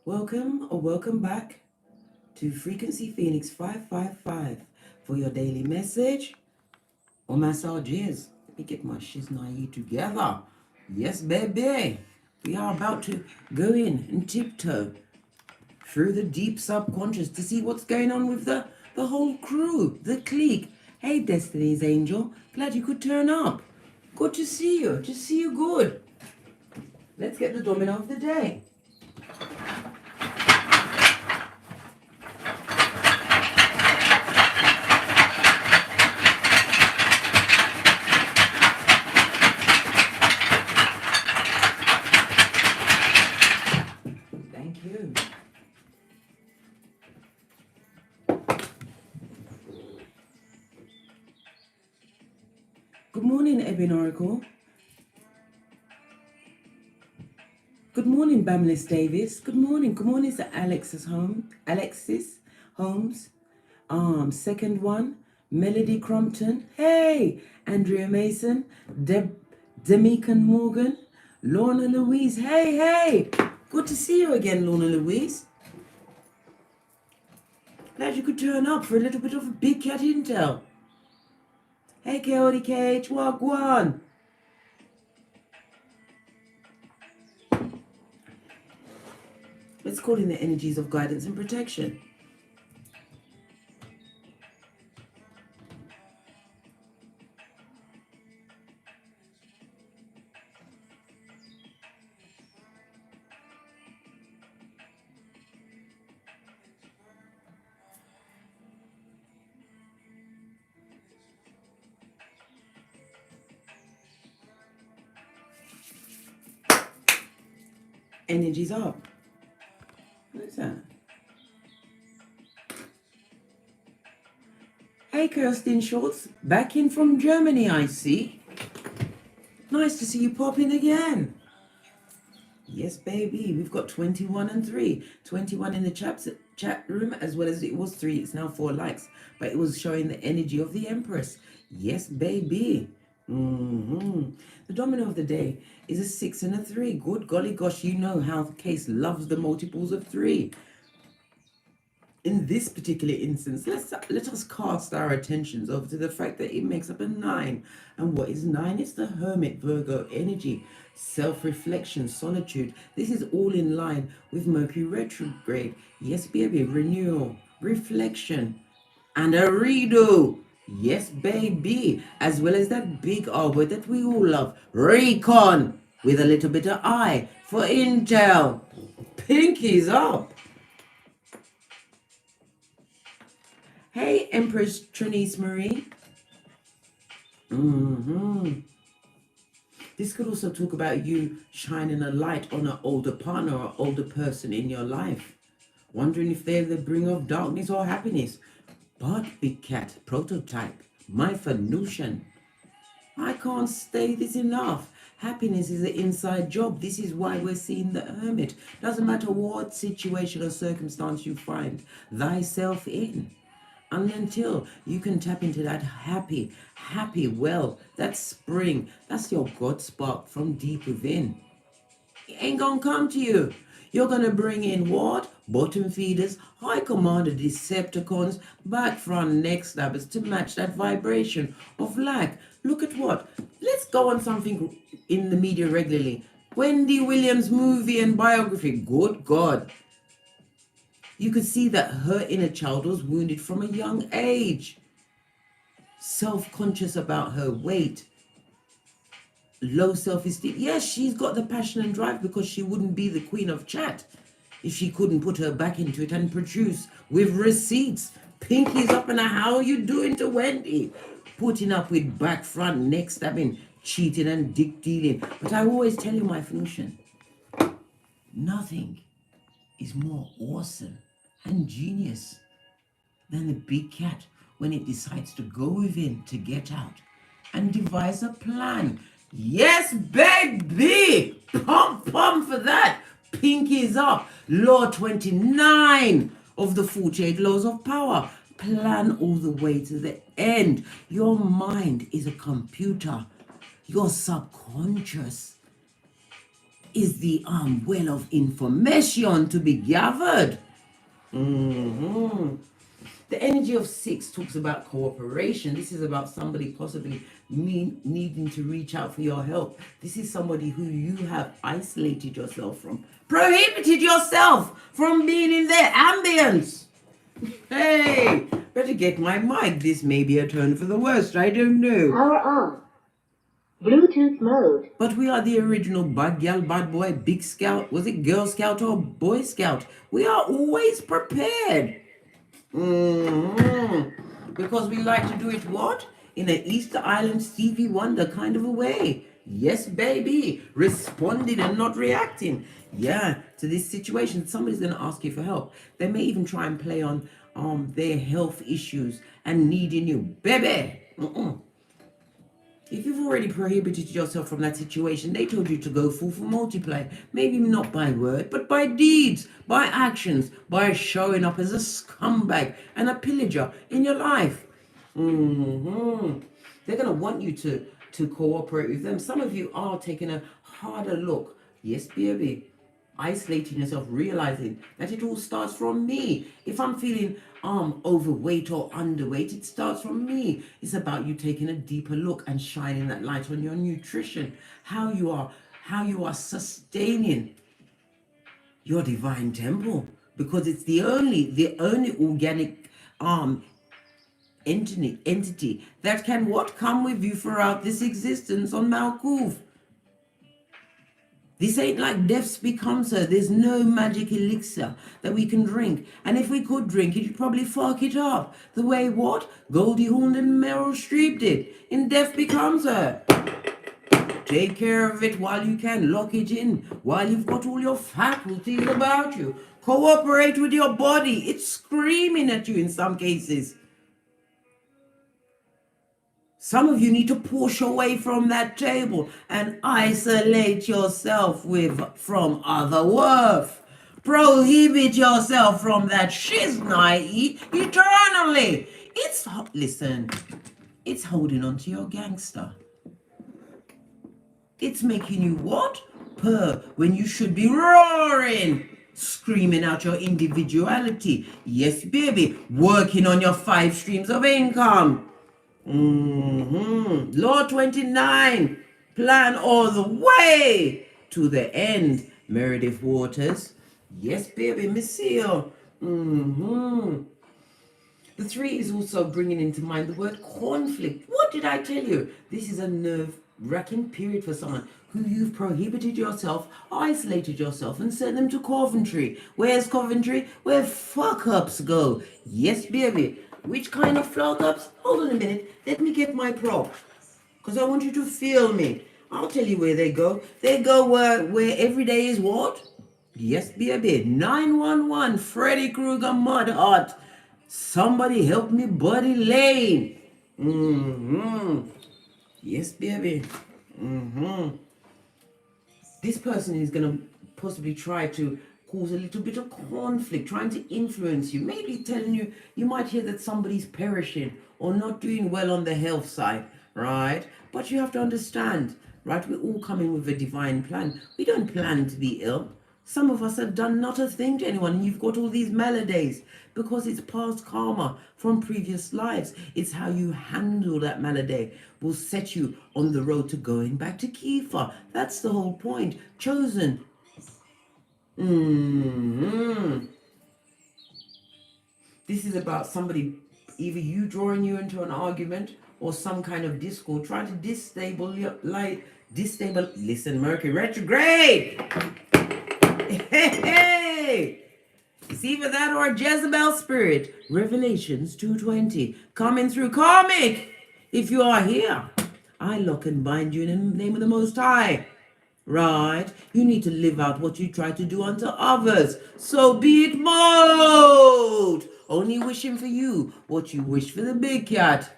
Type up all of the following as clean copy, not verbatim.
Welcome or welcome back to Frequency Phoenix 555 for your daily message or massages. Let me get my shiznai together. Yes, baby. We are about to go in and tiptoe through the deep subconscious to see what's going on with the whole crew, the clique. Hey, Destiny's Angel. Glad you could turn up. Good to see you. To see you good. Let's get the domino of the day. Thank you. Good morning, Ebon Oracle. Good morning, Bamlis Davis. Good morning. Good morning to Alexis Holmes. Second one, Melody Crompton. Hey, Andrea Mason. Demican Morgan. Lorna Louise. Hey. Good to see you again, Lorna Louise. Glad you could turn up for a little bit of a big cat intel. Hey, KH, Wagwan. Let's call in the energies of guidance and protection. Energies up. What is that? Hey, Kirsten Schultz, back in from Germany, I see. Nice to see you pop in again. Yes, baby, we've got 21 and 3. 21 in the chat room, as well as it was 3. It's now 4 likes, but it was showing the energy of the Empress. Yes, baby. The domino of the day is a 6 and a 3. Good golly gosh, you know how the case loves the multiples of 3. In this particular instance, let us cast our attentions over to the fact that it makes up a 9. And what is 9? It's the Hermit Virgo energy, self-reflection, solitude. This is all in line with Mercury retrograde. Yes, baby, renewal, reflection, and a redo. Yes, baby, as well as that big R word that we all love, recon, with a little bit of I for intel. Pinkies up. Hey, Empress Trinice Marie. This could also talk about you shining a light on an older partner or older person in your life. Wondering if they're the bringer of darkness or happiness. But Big Cat, prototype, my Venusian. I can't say this enough. Happiness is an inside job. This is why we're seeing the Hermit. Doesn't matter what situation or circumstance you find thyself in. And until you can tap into that happy well, that spring, that's your God spark from deep within. It ain't gonna come to you. You're gonna bring in what? Bottom feeders, high commander Decepticons, back front neck stabbers to match that vibration of lack. Look at what? Let's go on something in the media regularly. Wendy Williams movie and biography. Good God. You could see that her inner child was wounded from a young age. Self-conscious about her weight. Low self-esteem. Yes, she's got the passion and drive because she wouldn't be the queen of chat if she couldn't put her back into it and produce with receipts. Pinkies up and how are you doing to Wendy? Putting up with back, front, neck stabbing, cheating and dick dealing. But I always tell you, my Venusian, nothing is more awesome and genius than the big cat when it decides to go within to get out and devise a plan. Yes, baby! Pump for that. Pinkies up. Law 29 of the 48 laws of power. Plan all the way to the end. Your mind is a computer. Your subconscious is the well of information to be gathered. The energy of 6 talks about cooperation. This is about somebody possibly needing to reach out for your help. This is somebody who you have isolated yourself from, prohibited yourself from being in their ambience. Hey, better get my mic. This may be a turn for the worst. I don't know. Power on. Bluetooth mode. But we are the original bad gal, bad boy, big scout. Was it Girl Scout or Boy Scout? We are always prepared. Because we like to do it what? In an Easter Island Stevie Wonder kind of a way. Yes, baby. Responding and not reacting. Yeah, to this situation. Somebody's going to ask you for help. They may even try and play on their health issues and needing you. Baby. If you've already prohibited yourself from that situation, they told you to go full for multiply. Maybe not by word, but by deeds, by actions, by showing up as a scumbag and a pillager in your life. They're going to want you to cooperate with them. Some of you are taking a harder look. Yes, baby. Isolating yourself, realizing that it all starts from me. If I'm feeling overweight or underweight, it starts from me. It's about you taking a deeper look and shining that light on your nutrition, how you are sustaining your divine temple, because it's the only organic entity that can come with you throughout this existence on Malkuth. This ain't like death becomes her. There's no magic elixir that we can drink. And if we could drink it, you'd probably fuck it up. The way what? Goldie Hawn and Meryl Streep did in Death Becomes Her. Take care of it while you can. Lock it in while you've got all your faculties about you. Cooperate with your body. It's screaming at you in some cases. Some of you need to push away from that table and isolate yourself from other worth. Prohibit yourself from that shiznai eternally. Listen, it's holding on to your gangster. It's making you what? Purr when you should be roaring. Screaming out your individuality. Yes, baby. Working on your 5 streams of income. Law 29, plan all the way to the end. Meredith Waters. Yes, baby, Miss Seal. The 3 is also bringing into mind the word conflict. What did I tell you? This is a nerve-wracking period for someone who you've prohibited yourself, isolated yourself, and sent them to Coventry. Where's Coventry? Where fuck-ups go. Yes, baby. Which kind of fuck-ups? Hold on a minute. Let me get my prop. Because I want you to feel me. I'll tell you where they go. They go where every day is what? Yes, baby. 911, Freddy Krueger Mud Hut. Somebody help me, Buddy Lane. Yes, baby. This person is going to possibly try to cause a little bit of conflict, trying to influence you, maybe telling you, you might hear that somebody's perishing or not doing well on the health side, right? But you have to understand, right? We're all coming with a divine plan. We don't plan to be ill. Some of us have done not a thing to anyone, and you've got all these maladies because it's past karma from previous lives. It's how you handle that malady will set you on the road to going back to Kiefer. That's the whole point. Chosen. This is about somebody, either you drawing you into an argument or some kind of discord, trying to listen, Mercury retrograde. Hey, it's either that or a Jezebel spirit. Revelations 2:20 coming through Karmic. If you are here, I lock and bind you in the name of the Most High. Right? You need to live out what you try to do unto others. So be it mode. Only wishing for you what you wish for the big cat.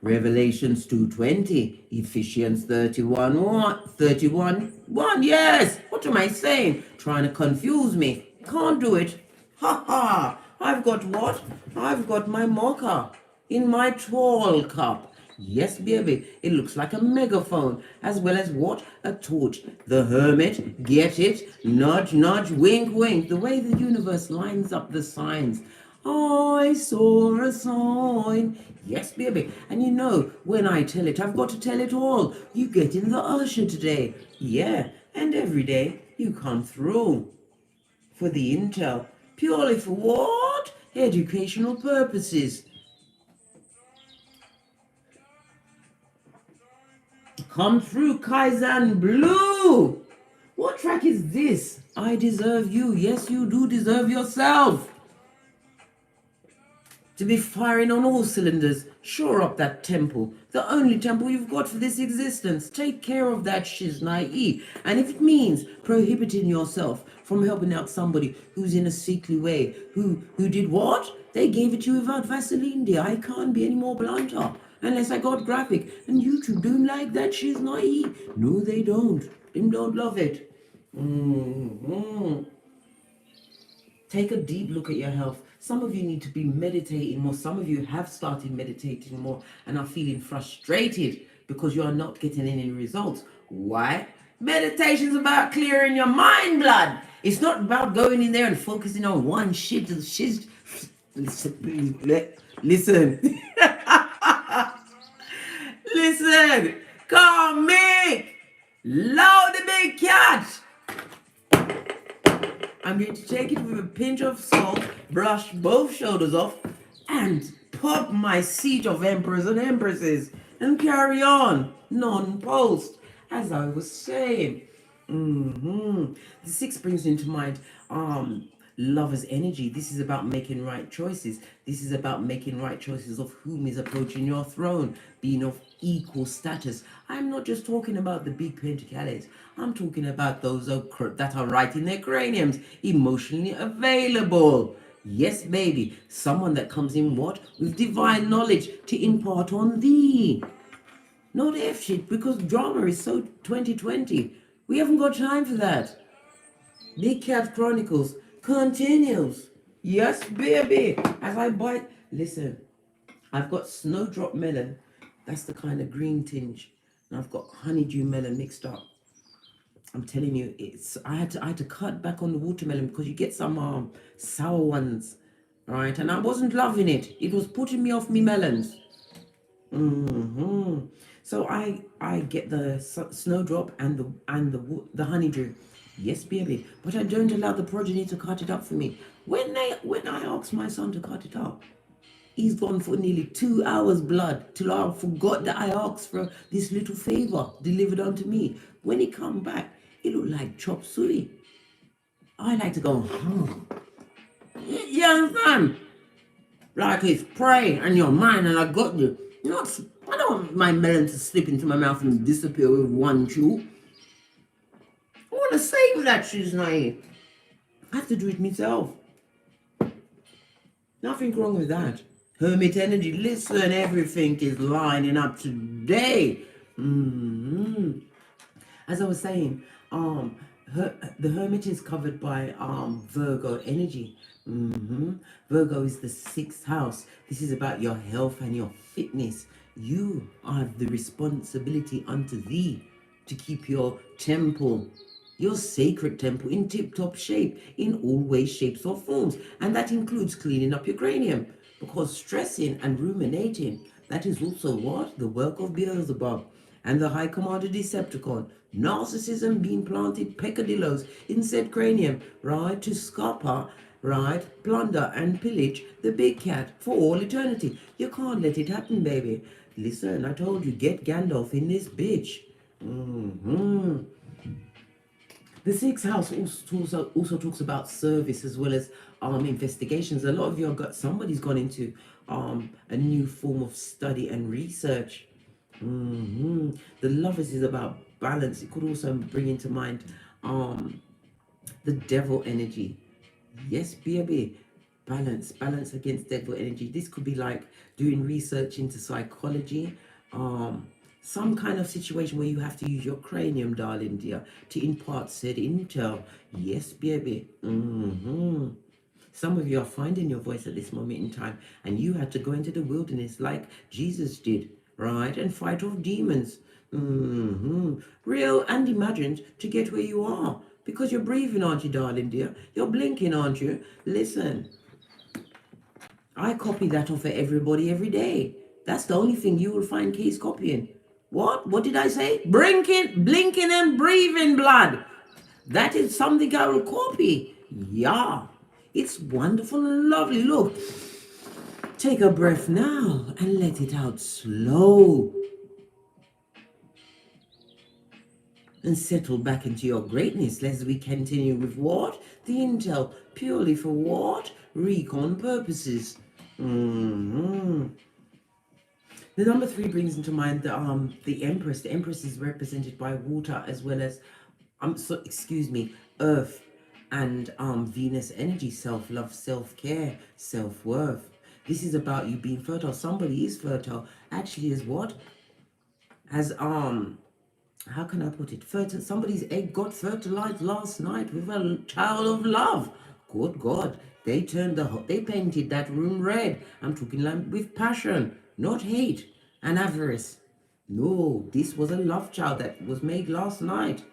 Revelations 2:20, Ephesians 31:1. Yes. What am I saying? Trying to confuse me. Can't do it. Ha ha. I've got what? I've got my mocha in my tall cup. Yes, baby. It looks like a megaphone, as well as what? A torch. The Hermit, get it? Nudge, nudge, wink, wink. The way the universe lines up the signs. I saw a sign. Yes, baby. And you know, when I tell it, I've got to tell it all. You get in the usher today. Yeah, and every day you come through for the intel. Purely for what? Educational purposes. Come through, Kaizen Blue. What track is this? I deserve you. Yes, you do deserve yourself. To be firing on all cylinders. Shore up that temple. The only temple you've got for this existence. Take care of that shiznai. And if it means prohibiting yourself from helping out somebody who's in a sickly way, who did what? They gave it to you without Vaseline, dear. I can't be any more blunter. Unless I got graphic. And YouTube don't like that shiznai. No, they don't. Them don't love it. Take a deep look at your health. Some of you need to be meditating more. Some of you have started meditating more and are feeling frustrated because you are not getting any results. Why? Meditation's about clearing your mind, blood. It's not about going in there and focusing on one shit. Listen. Listen. Karmic. Loud the big cat. I'm going to take it with a pinch of salt, brush both shoulders off, and pop my seat of emperors and empresses, and carry on, non-post, as I was saying. The 6 brings into mind lover's energy. This is about making right choices. This is about making right choices of whom is approaching your throne, being of equal status. I'm not just talking about the big pentacles. I'm talking about those that are right in their craniums, emotionally available. Yes, baby. Someone that comes in what? With divine knowledge to impart on thee. Not F shit, because drama is so 2020. We haven't got time for that. Big Cat Chronicles continues. Yes, baby. As I bite. Listen, I've got snowdrop melon. That's the kind of green tinge. And I've got honeydew melon mixed up. I'm telling you, I had to cut back on the watermelon because you get some sour ones, right? And I wasn't loving it. It was putting me off me melons. So I get the snowdrop and the honeydew. Yes, baby, but I don't allow the progeny to cut it up for me. When I asked my son to cut it up, he's gone for nearly 2 hours blood till I forgot that I asked for this little favor delivered unto me. When he come back, it looked like chop suey. I like to go, You understand? Like it's prey and your mind and I got you. I don't want my melon to slip into my mouth and disappear with one chew. I want to save that shiznai. I have to do it myself. Nothing wrong with that. Hermit energy, listen, everything is lining up today. As I was saying, the Hermit is covered by Virgo energy. Virgo is the 6th house. This is about your health and your fitness. You have the responsibility unto thee to keep your temple, your sacred temple, in tip-top shape, in all ways, shapes, or forms. And that includes cleaning up your cranium, because stressing and ruminating, that is also what? The work of Beelzebub and the High Commander Decepticon. Narcissism being planted peccadillos in said cranium, right, to scupper, right, plunder and pillage the big cat for all eternity. You can't let it happen, baby. Listen, I told you, get Gandalf in this bitch. The 6th house also talks about service as well as investigations. A lot of you have got, somebody's gone into a new form of study and research. The Lovers is about balance. It could also bring into mind the devil energy. Yes, baby. Balance against devil energy. This could be like doing research into psychology, some kind of situation where you have to use your cranium, darling dear, to impart said intel. Yes, baby. Some of you are finding your voice at this moment in time, and you had to go into the wilderness like Jesus did, right? And fight off demons. Real and imagined to get where you are. Because you're breathing, aren't you, darling dear? You're blinking, aren't you? Listen, I copy that off of everybody every day. That's the only thing you will find keys copying. What did I say? Blinking and breathing blood. That is something I will copy. Yeah. It's wonderful and lovely. Look, take a breath now and let it out slow. And settle back into your greatness as we continue with what? The intel, purely for what? Recon purposes. The number 3 brings into mind the Empress. The Empress is represented by water as well as Earth and Venus energy, self-love, self-care, self-worth. This is about you being fertile. Somebody is fertile. Actually is what? As how can I put it? Somebody's egg got fertilized last night with a child of love. Good God. They painted that room red. I'm talking like with passion, not hate and avarice. No, this was a love child that was made last night.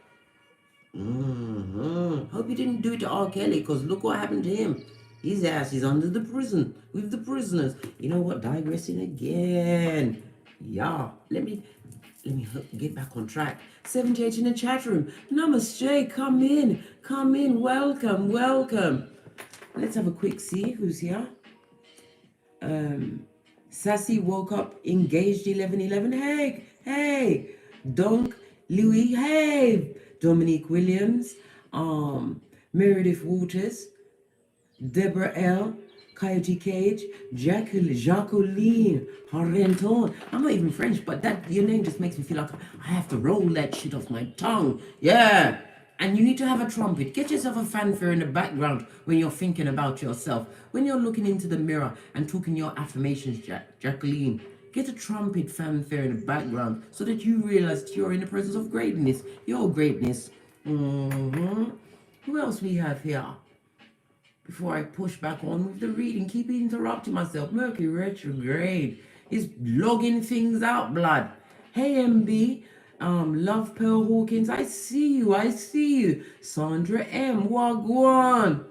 Hope you didn't do it to R. Kelly, because look what happened to him. His ass is under the prison with the prisoners. You know what? Digressing again. Yeah, let me get back on track. 78 in the chat room. Namaste, come in, welcome. Let's have a quick see who's here. Sassy woke up, engaged 1111. Hey, Donk, Louis, hey, Dominique Williams, Meredith Waters, Deborah L, Coyote Cage, Jacqueline, Harrenton. I'm not even French, but your name just makes me feel like I have to roll that shit off my tongue. Yeah. And you need to have a trumpet. Get yourself a fanfare in the background when you're thinking about yourself. When you're looking into the mirror and talking your affirmations, Jacqueline. Get a trumpet fanfare in the background so that you realize that you're in the presence of greatness. Your greatness. Who else we have here? Before I push back on with the reading, keep interrupting myself. Mercury retrograde is logging things out, blood. Hey, MB. Love Pearl Hawkins. I see you. Sandra M. Wagwan.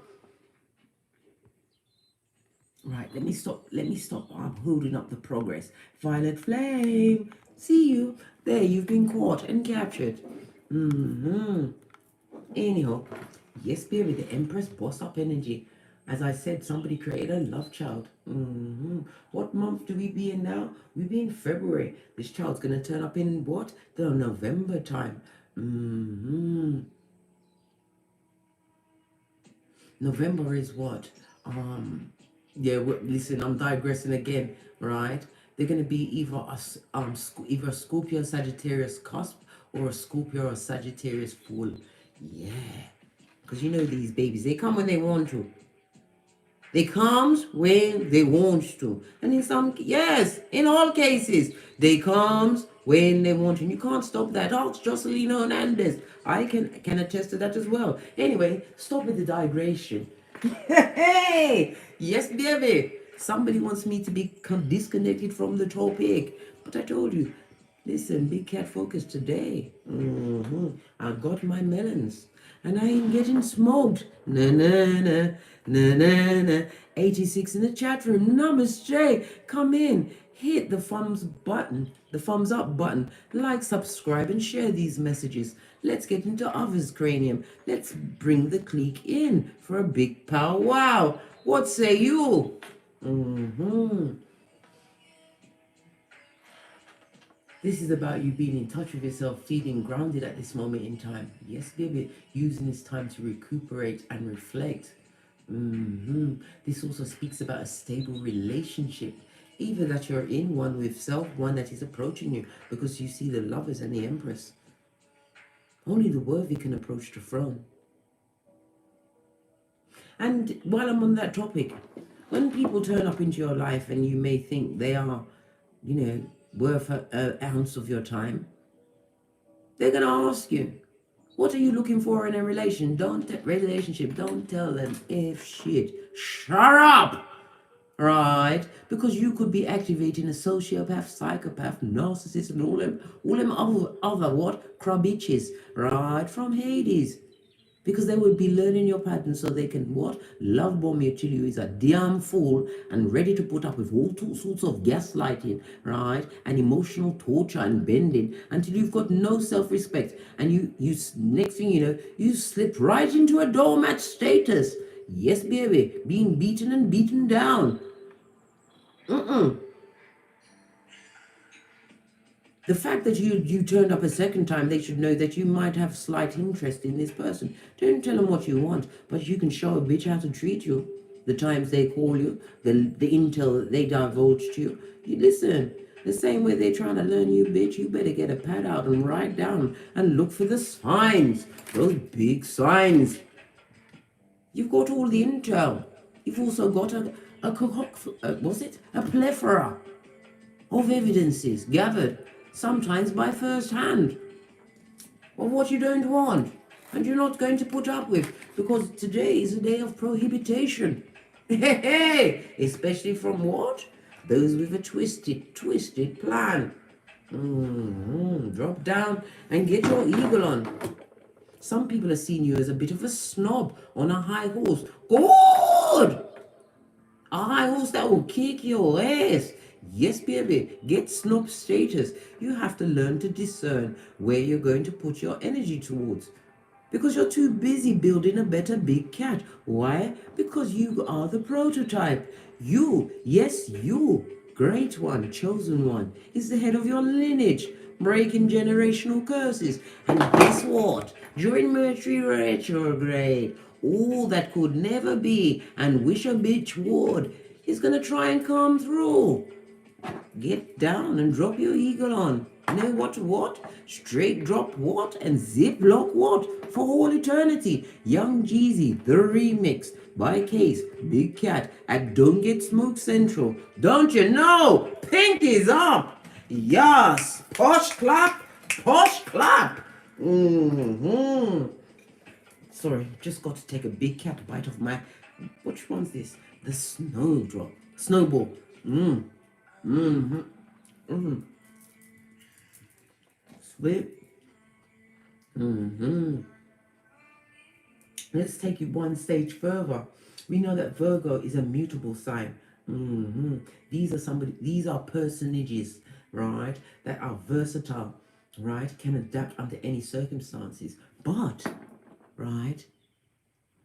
Right, let me stop. I'm holding up the progress. Violet Flame. See you. There, you've been caught and captured. Anyhow, yes, baby, the Empress boss up energy. As I said, somebody created a love child. What month do we be in now? We be in February. This child's gonna turn up in what? The November time. November is what? Listen, I'm digressing again, right? They're gonna be either a Scorpio Sagittarius cusp or a Scorpio or Sagittarius full. Yeah, because you know these babies, they come when they want to. They comes when they want to. And in all cases, they comes when they want to. And you can't stop that. Ask Jocelyn Hernandez. I can attest to that as well. Anyway, stop with the digression. Hey, yes, baby. Somebody wants me to be disconnected from the topic. But I told you, listen, big cat focus today. I got my melons. And I ain't getting smoked. Na. 86 in the chat room. Namaste. Come in. Hit the thumbs up button. Like, subscribe, and share these messages. Let's get into others' cranium. Let's bring the clique in for a big powwow. What say you? This is about you being in touch with yourself, feeling grounded at this moment in time. Yes, baby, using this time to recuperate and reflect. This also speaks about a stable relationship, either that you're in one with self, one that is approaching you, because you see the Lovers and the Empress. Only the worthy can approach the throne. And while I'm on that topic, when people turn up into your life and you may think they are, worth an ounce of your time, they're going to ask you, what are you looking for in a relationship? Don't tell them if shit. Shut up! right? Because you could be activating a sociopath, psychopath, narcissist, and all them other what? Crabitches, right? From Hades. Because they will be learning your pattern so they can what? Love bomb you till you is a damn fool and ready to put up with all sorts of gaslighting, right? And emotional torture and bending until you've got no self-respect. And you next thing you know, you slip right into a doormat status. Yes, baby, being beaten and beaten down. The fact that you turned up a second time, they should know that you might have slight interest in this person. Don't tell them what you want, but you can show a bitch how to treat you. The times they call you, the intel that they divulge to you. You listen. The same way they're trying to learn you, bitch, you better get a pad out and write down and look for the signs. Those big signs. You've got all the intel. You've also got a plethora of evidences gathered, sometimes by first hand, of what you don't want and you're not going to put up with, because today is a day of prohibition. Especially from what? Those with a twisted plan. Drop down and get your eagle on. Some people are seeing you as a bit of a snob on a high horse. Good! A high horse that will kick your ass. Yes, baby, get snob status. You have to learn to discern where you're going to put your energy towards. Because you're too busy building a better big cat. Why? Because you are the prototype. You, yes, you, great one, chosen one, is the head of your lineage, breaking generational curses. And guess what? During Mercury retrograde, all that could never be and wish a bitch would is going to try and come through. Get down and drop your eagle on. Know what? Straight drop what? And zip lock what? For all eternity. Young Jeezy, the remix. By Case, Big Cat at Don't Get Smoke Central. Don't you know? Pink is up. Yes. Posh clap. Posh clap. Sorry, just got to take a Big Cat bite of my... Which one's this? The snowdrop. Snowball. Sweet. Let's take it one stage further. We know that Virgo is a mutable sign. These are personages, right, that are versatile, right, can adapt under any circumstances. But, right,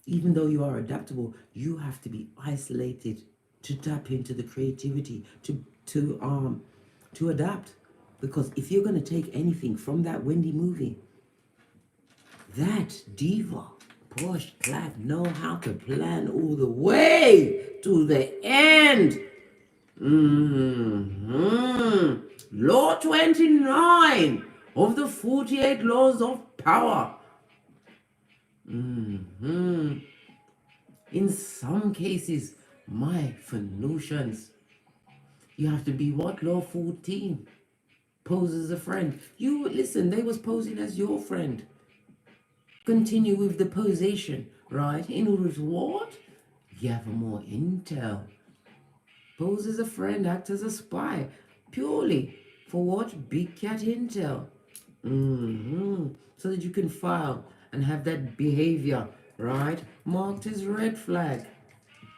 even though you are adaptable, you have to be isolated to tap into the creativity, to adapt. Because if you're going to take anything from that Wendy movie, that diva, Posh Clap, know how to plan all the way to the end. Law 29 of the 48 laws of power. In some cases, my Phoenicians, you have to be what? Law 14. Pose as a friend. You listen, they was posing as your friend. Continue with the posation, right? In order to what? Gather more intel. Pose as a friend, act as a spy. Purely for what? Big cat intel. So that you can file and have that behavior, right, marked as red flag.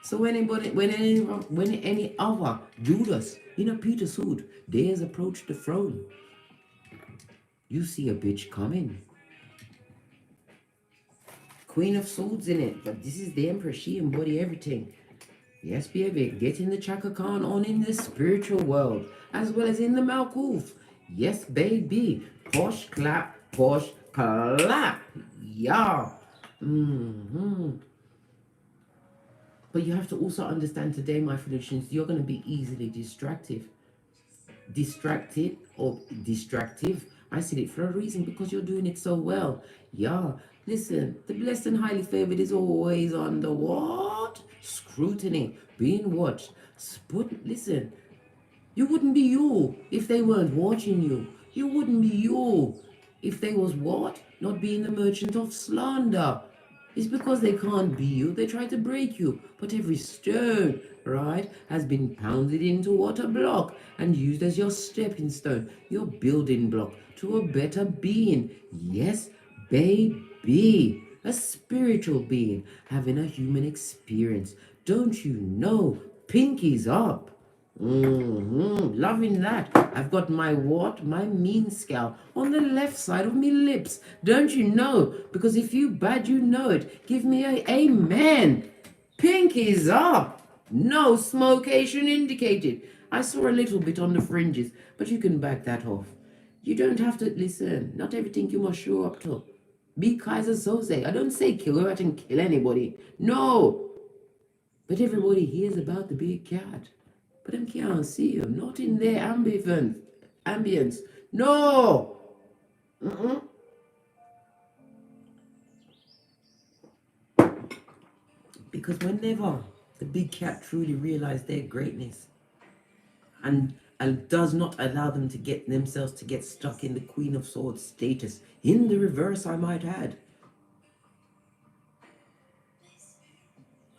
So when any other Judas in a Peter suit dares approach the throne, you see a bitch coming. Queen of Swords in it, but this is the Empress. She embody everything. Yes, baby, getting the Chaka Khan on in the spiritual world, as well as in the Malkuth. Yes, baby. Posh clap, posh clap. Yeah. But you have to also understand today, my Phoenicians, you're going to be easily distracted. Distracted or distractive. I said it for a reason, because you're doing it so well. Yeah. Listen, the blessed and highly favored is always under what? Scrutiny. Being watched. Listen, you wouldn't be you if they weren't watching you. You wouldn't be you if they was what? Not being the merchant of slander. It's because they can't be you, they try to break you. But every stone, right, has been pounded into water block and used as your stepping stone, your building block to a better being. Yes, baby. A spiritual being having a human experience. Don't you know? Pinkies up. Loving that. I've got my what? My mean scowl on the left side of me lips. Don't you know? Because if you bad, you know it. Give me a amen. Pinkies up. No smokeation indicated. I saw a little bit on the fringes, but you can back that off. You don't have to listen. Not everything you must show up to. Be Kaiser Soze. I don't say go out and kill anybody. No. But everybody hears about the big cat. But them can't see him, not in their ambience. No! Because whenever the big cat truly realize their greatness and does not allow them to get themselves to get stuck in the Queen of Swords status, in the reverse I might add,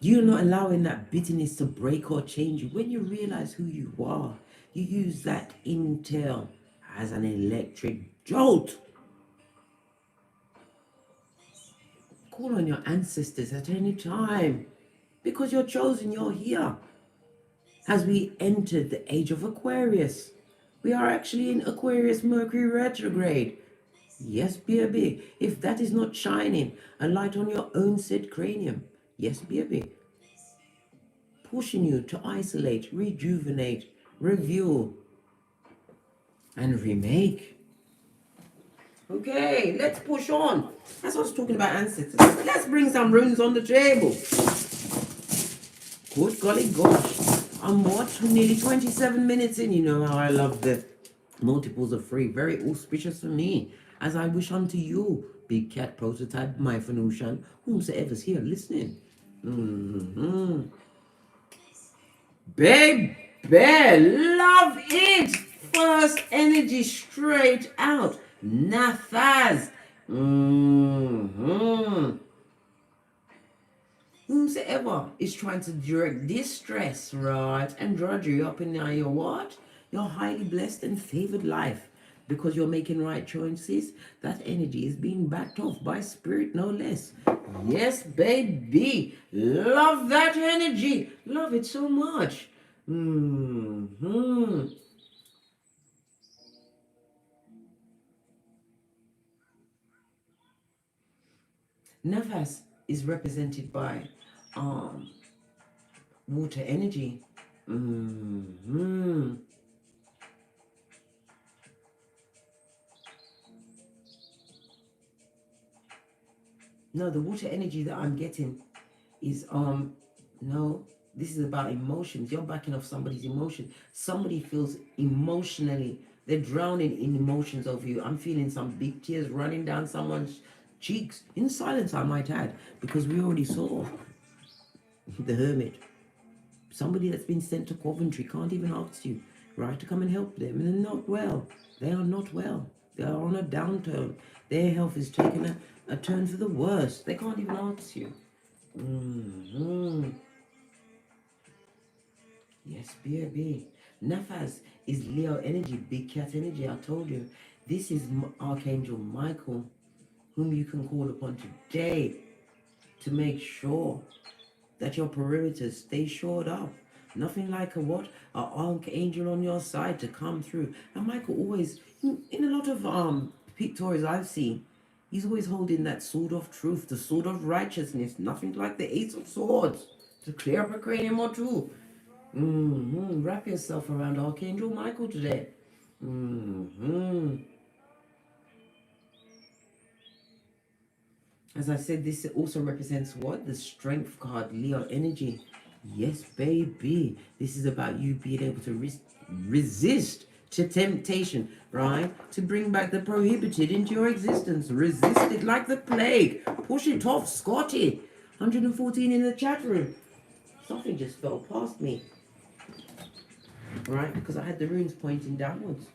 you're not allowing that bitterness to break or change you. When you realize who you are, you use that intel as an electric jolt. Call on your ancestors at any time because you're chosen, you're here. As we entered the age of Aquarius, we are actually in Aquarius Mercury retrograde. Yes, baby, if that is not shining a light on your own said cranium, yes, baby, pushing you to isolate, rejuvenate, review, and remake. Okay, let's push on. That's what I was talking about ancestors. Let's bring some runes on the table. Good golly gosh. I'm what? Nearly 27 minutes in. You know how I love the multiples of 3. Very auspicious for me. As I wish unto you, big cat prototype, my Phoenician, whomsoever's here listening. Baby, love it. First energy straight out. Nathaz. Whomsoever is trying to direct distress, right, and drudgery up in your what? Your highly blessed and favored life. Because you're making right choices, that energy is being backed off by spirit, no less. Yes, baby. Love that energy. Love it so much. Nafas is represented by water energy. No, the water energy that I'm getting is no, this is about emotions. You're backing off somebody's emotion. Somebody feels emotionally, they're drowning in emotions of you. I'm feeling some big tears running down someone's cheeks in silence, I might add, because we already saw the hermit. Somebody that's been sent to Coventry can't even ask you, right, to come and help them, and they're not well. They are not well. They are on a downturn. Their health is taking a turn for the worse. They can't even ask you. Yes, baby. Nafas is Leo energy, big cat energy. I told you. This is Archangel Michael, whom you can call upon today to make sure that your perimeters stay shored up. Nothing like a what? An archangel on your side to come through. And Michael always, in a lot of pictures I've seen, he's always holding that sword of truth, the sword of righteousness. Nothing like the Ace of Swords to clear up a cranium or two. Wrap yourself around Archangel Michael today. As I said, this also represents what? The strength card, Leo energy. Yes, baby. This is about you being able to resist to temptation, right? To bring back the prohibited into your existence. Resist it like the plague. Push it off, Scotty. 114 in the chat room. Something just fell past me. Right? Because I had the runes pointing downwards.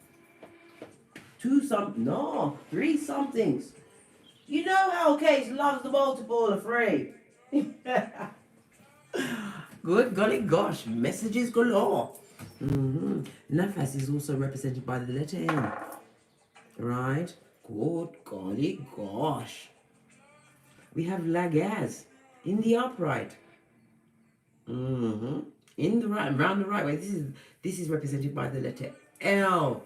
3 somethings. You know how Case loves the multiple afraid. Good golly gosh, messages galore. Nafas is also represented by the letter N. Right? Good golly gosh. We have Lagaz in the upright. In the right, round the right way. This is represented by the letter L.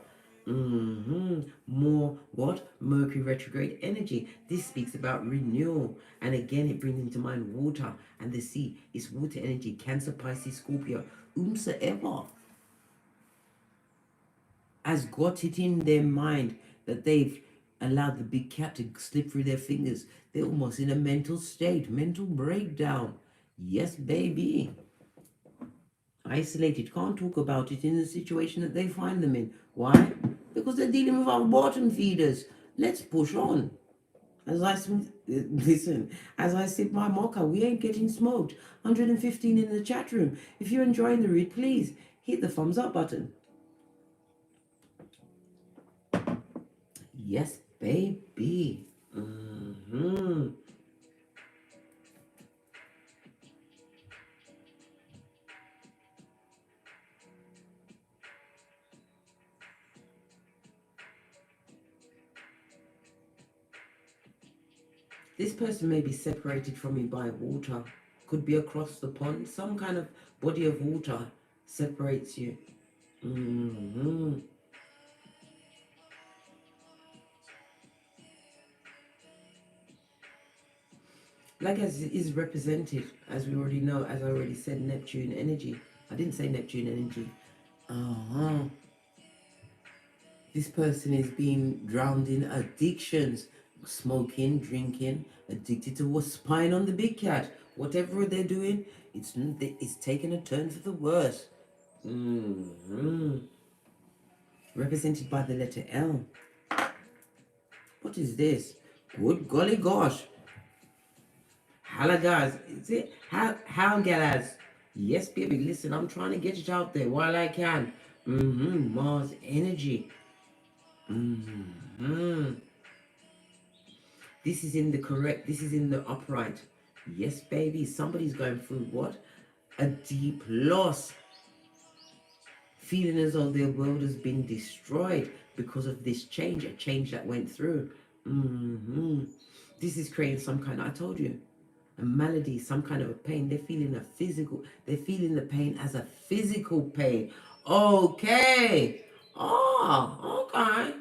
More what? Mercury retrograde energy. This speaks about renewal. And again, it brings into mind water. And the sea is water energy. Cancer, Pisces, Scorpio. Whomsoever has got it in their mind that they've allowed the big cat to slip through their fingers. They're almost in a mental state, mental breakdown. Yes, baby. Isolated, can't talk about it in the situation that they find them in. Why? Because they're dealing with our bottom feeders. Let's push on. As I sip my mocha, we ain't getting smoked. 115 in the chat room. If you're enjoying the read, please hit the thumbs up button. Yes, baby. This person may be separated from me by water. Could be across the pond. Some kind of body of water separates you. Like as it is represented, as we already know, as I already said, Neptune energy. I didn't say Neptune energy. This person is being drowned in addictions. Smoking, drinking, addicted to what's spying on the big cat. Whatever they're doing, it's taking a turn for the worse. Represented by the letter L. What is this? Good golly gosh. Halagaz. Is it? Halgalaz. Yes, baby, listen, I'm trying to get it out there while I can. Mars energy. This is in the upright. Yes, baby, somebody's going through what? A deep loss. Feeling as though their world has been destroyed because of this change, a change that went through. This is creating some kind of, I told you, a malady, some kind of a pain. They're feeling they're feeling the pain as a physical pain. Okay. Okay.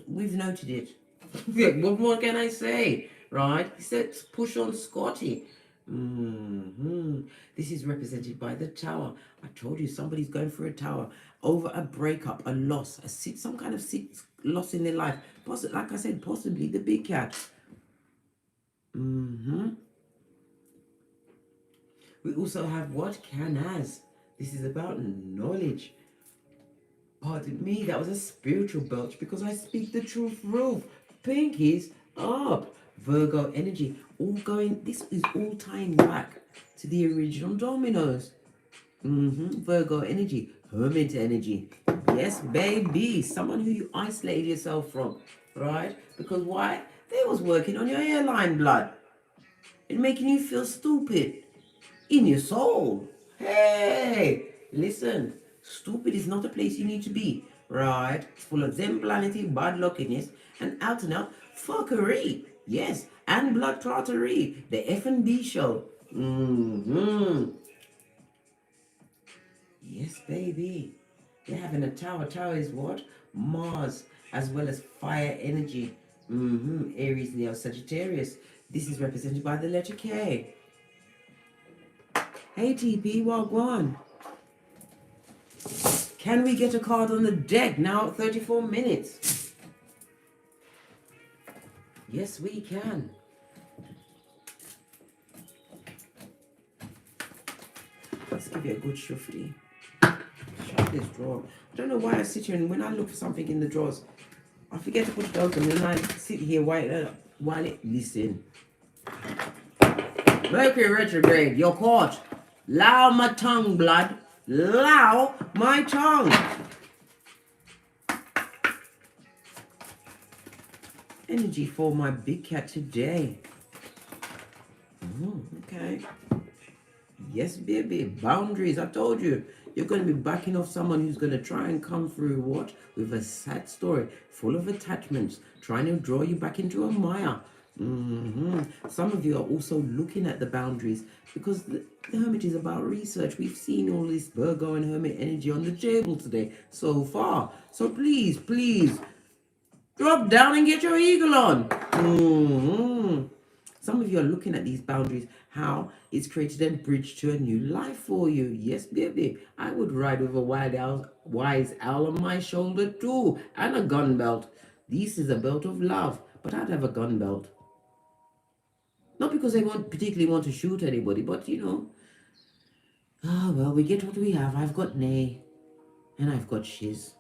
We've noted it. What more can I say? Right? He said, push on, Scotty. This is represented by the tower. I told you somebody's going through a tower over a breakup, a loss, some kind of loss in their life. Like I said, possibly the big cat. We also have what? Canaz. This is about knowledge. Pardon me, that was a spiritual belch because I speak the truth, Roof. Pinkies up. Virgo energy. This is all tying back to the original dominoes. Virgo energy. Hermit energy. Yes, baby. Someone who you isolated yourself from. Right? Because why? They was working on your hairline, blood. And making you feel stupid. In your soul. Hey, listen. Stupid is not a place you need to be, right? It's full of zemplanity, bad luckiness, and out fuckery. Yes, and blood clottery. The F&B show. Yes, baby. They're having a tower. Tower is what? Mars, as well as fire energy. Aries, Leo, Sagittarius. This is represented by the letter K. Hey, TP, well gone. Can we get a card on the deck now at 34 minutes? Yes, we can. Let's give it a good shufty. Shut this drawer. I don't know why I sit here and when I look for something in the drawers, I forget to put it open and I sit here while it listen. Mercury retrograde, you're caught. Allow my tongue, blood. Allow my tongue. energy for my big cat today. Okay. Yes, baby. Boundaries. I told you. You're going to be backing off someone who's going to try and come through what? With a sad story, full of attachments, trying to draw you back into a mire. Some of you are also looking at the boundaries because the Hermit is about research. We've seen all this Virgo and Hermit energy on the table today so far. So please, please, drop down and get your eagle on. Some of you are looking at these boundaries, how it's created a bridge to a new life for you. Yes, baby. I would ride with a wise owl on my shoulder too, and a gun belt. This is a belt of love, but I'd have a gun belt. Not because I particularly want to shoot anybody, but you know, well, we get what we have. I've got Nay, and I've got Shiz.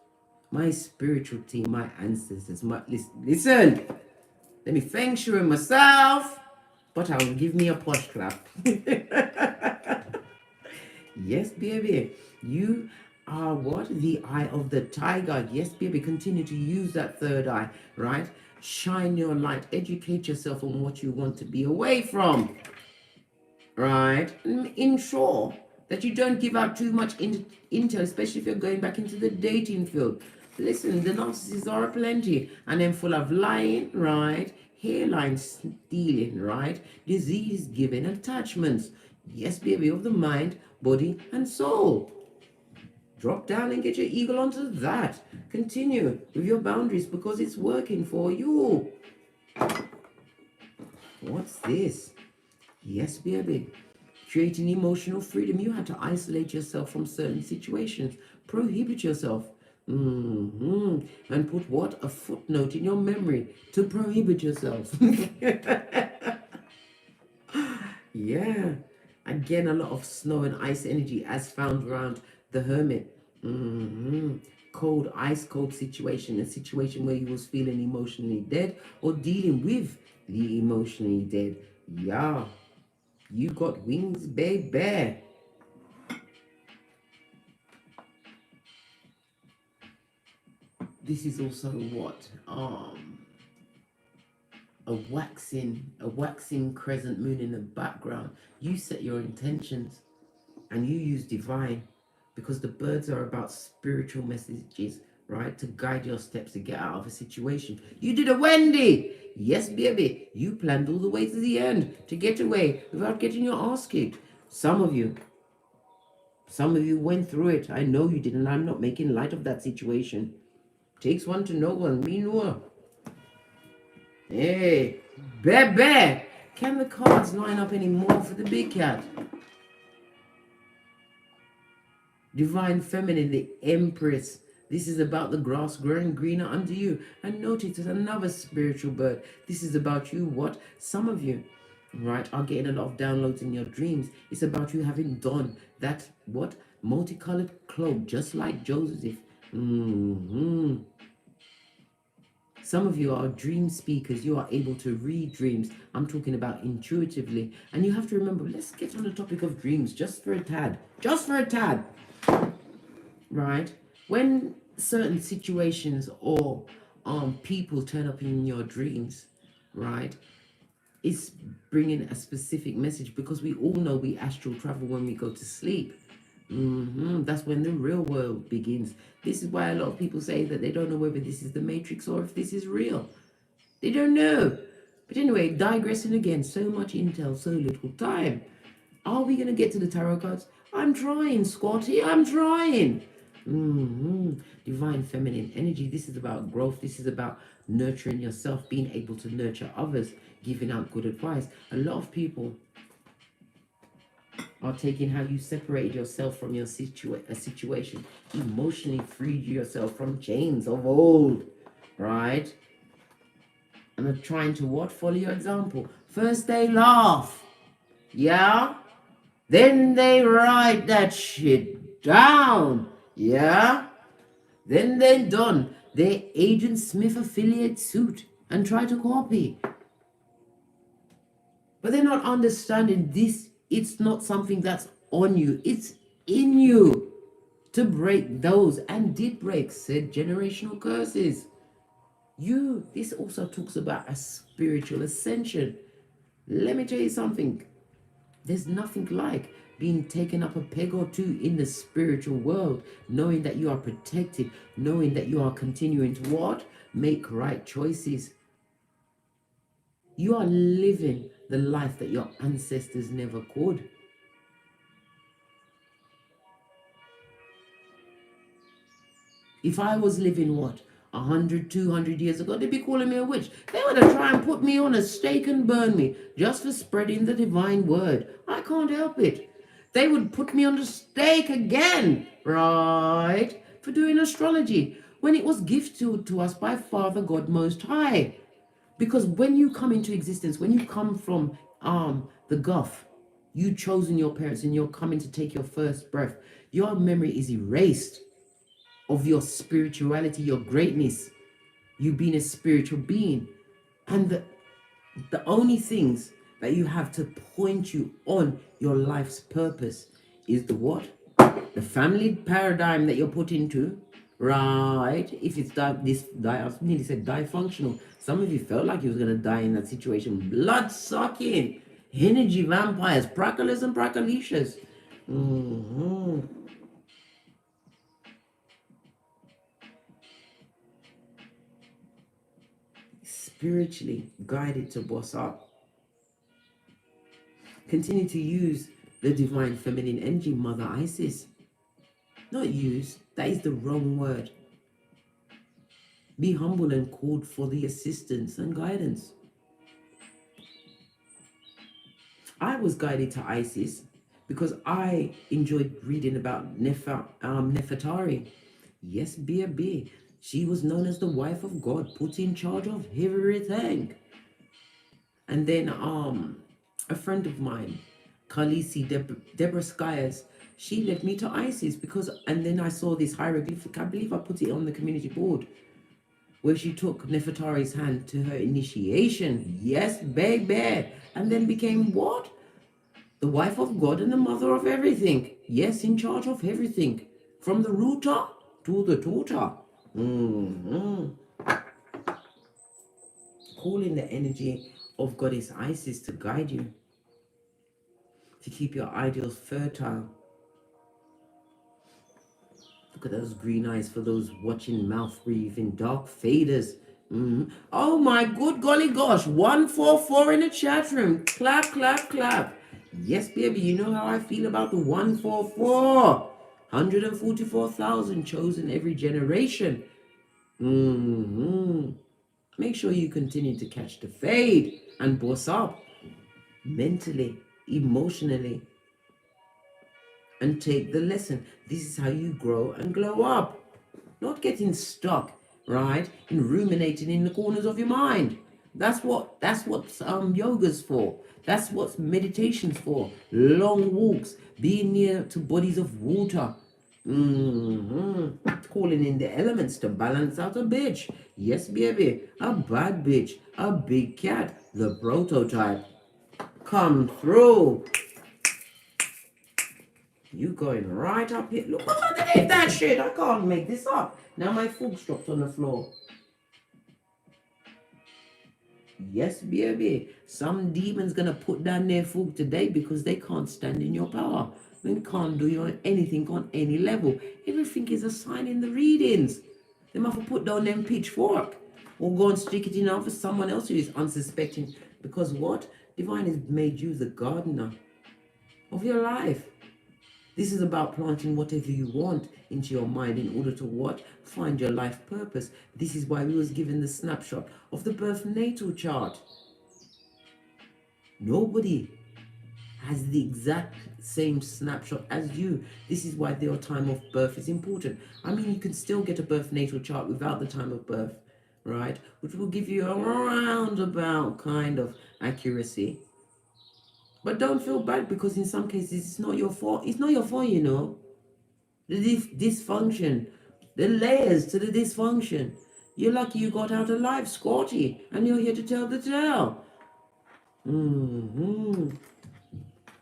My spiritual team, my ancestors, listen, let me feng shui myself. But I'll give me a posh clap. Yes, baby. You are what? The eye of the tiger. Yes, baby. Continue to use that third eye, right? Shine your light. Educate yourself on what you want to be away from, right? Ensure that you don't give out too much intel, especially if you're going back into the dating field. Listen, the narcissists are plenty, and then full of lying, right? Hairline stealing, right? Disease giving attachments. Yes, baby, of the mind, body, and soul. Drop down and get your eagle onto that. Continue with your boundaries because it's working for you. What's this? Yes, baby. Creating emotional freedom. You had to isolate yourself from certain situations. Prohibit yourself. And put what? A footnote in your memory to prohibit yourself. Yeah. Again, a lot of snow and ice energy as found around the Hermit. Cold, ice cold situation. A situation where he was feeling emotionally dead or dealing with the emotionally dead. Yeah. You got wings, baby. This is also what? A waxing crescent moon in the background. You set your intentions and you use divine because the birds are about spiritual messages, right? To guide your steps to get out of a situation. You did a Wendy. Yes, baby. You planned all the way to the end to get away without getting your ass kicked. Some of you went through it. I know you didn't. I'm not making light of that situation. Takes one to know one. Me know. Hey, baby. Can the cards line up anymore for the big cat? Divine Feminine, the Empress. This is about the grass growing greener under you. And notice there's another spiritual bird. This is about you. What? Some of you, right, are getting a lot of downloads in your dreams. It's about you having done that, what? Multicolored cloak, just like Joseph. Some of you are dream speakers. You are able to read dreams. I'm talking about intuitively. And you have to remember, let's get on the topic of dreams just for a tad. Just for a tad. Right? When certain situations or people turn up in your dreams, right? It's bringing a specific message because we all know we astral travel when we go to sleep. That's when the real world begins. This is why a lot of people say that they don't know whether this is the Matrix or if this is real. They don't know. But anyway, digressing again, so much intel, so little time. Are we going to get to the tarot cards? I'm trying, Scotty, I'm trying. Divine feminine energy. This is about growth. This is about nurturing yourself, being able to nurture others, giving out good advice. A lot of people are taking how you separated yourself from your situation, emotionally freed yourself from chains of old, right? And are trying to what? Follow your example. First they laugh, yeah? Then they write that shit down, yeah? Then they don their Agent Smith affiliate suit and try to copy. But they're not understanding this. It's not something that's on you. It's in you to break those, and did break said generational curses. This also talks about a spiritual ascension. Let me tell you something. There's nothing like being taken up a peg or two in the spiritual world, knowing that you are protected, knowing that you are continuing to what? Make right choices. You are living the life that your ancestors never could. If I was living what? 100, 200 years ago, they'd be calling me a witch. They would have tried and put me on a stake and burn me just for spreading the divine word. I can't help it. They would put me on the stake again, right? For doing astrology when it was gifted to us by Father God Most High. Because when you come into existence, when you come from the Gulf, you chosen your parents and you're coming to take your first breath, your memory is erased of your spirituality, your greatness, you being a spiritual being. And the only things that you have to point you on your life's purpose is the what? The family paradigm that you're put into, right? If it's I nearly said dysfunctional. Some of you felt like you was gonna die in that situation. Blood sucking, energy vampires, pracalas and pracalicious. Spiritually guided to boss up. Continue to use the divine feminine energy, Mother Isis. Not use, that is the wrong word. Be humble and called for the assistance and guidance. I was guided to Isis because I enjoyed reading about Nefertari. Yes, be. She was known as the wife of God, put in charge of everything. And then a friend of mine, Khaleesi, Deborah Skyers, she led me to Isis because, and then I saw this hieroglyphic, I believe I put it on the community board, where she took Nefertari's hand to her initiation. Yes, baby. And then became what? The wife of God and the mother of everything. Yes, in charge of everything. From the rooter to the tutor. Calling the energy of Goddess Isis to guide you, to keep your ideals fertile. Look at those green eyes for those watching, mouth breathing, dark faders. Oh my good golly gosh, 144 in the chat room. Clap, clap, clap. Yes, baby, you know how I feel about the 144. 144,000 chosen every generation. Make sure you continue to catch the fade and boss up mentally, emotionally, and take the lesson. This is how you grow and glow up. Not getting stuck, right, in ruminating in the corners of your mind. That's what yoga's for. That's what meditation's for. Long walks, being near to bodies of water. Calling in the elements to balance out a bitch. Yes, baby, a bad bitch, a big cat, the prototype. Come through. You going right up here. Look what's underneath that shit. I can't make this up. Now my foot's dropped on the floor. Yes, baby. Some demon's gonna put down their foot today because they can't stand in your power. They can't do you anything on any level. Everything is a sign in the readings. They might have put down them pitchfork or go and stick it in out for someone else who is unsuspecting. Because what? Divine has made you the gardener of your life. This is about planting whatever you want into your mind in order to what? Find your life purpose. This is why we was given the snapshot of the birth natal chart. Nobody has the exact same snapshot as you. This is why your time of birth is important. I mean, you can still get a birth natal chart without the time of birth, right? Which will give you a roundabout kind of accuracy. But don't feel bad because in some cases it's not your fault. It's not your fault, you know. The dysfunction, the layers to the dysfunction. You're lucky you got out alive, Scotty, and you're here to tell the tale.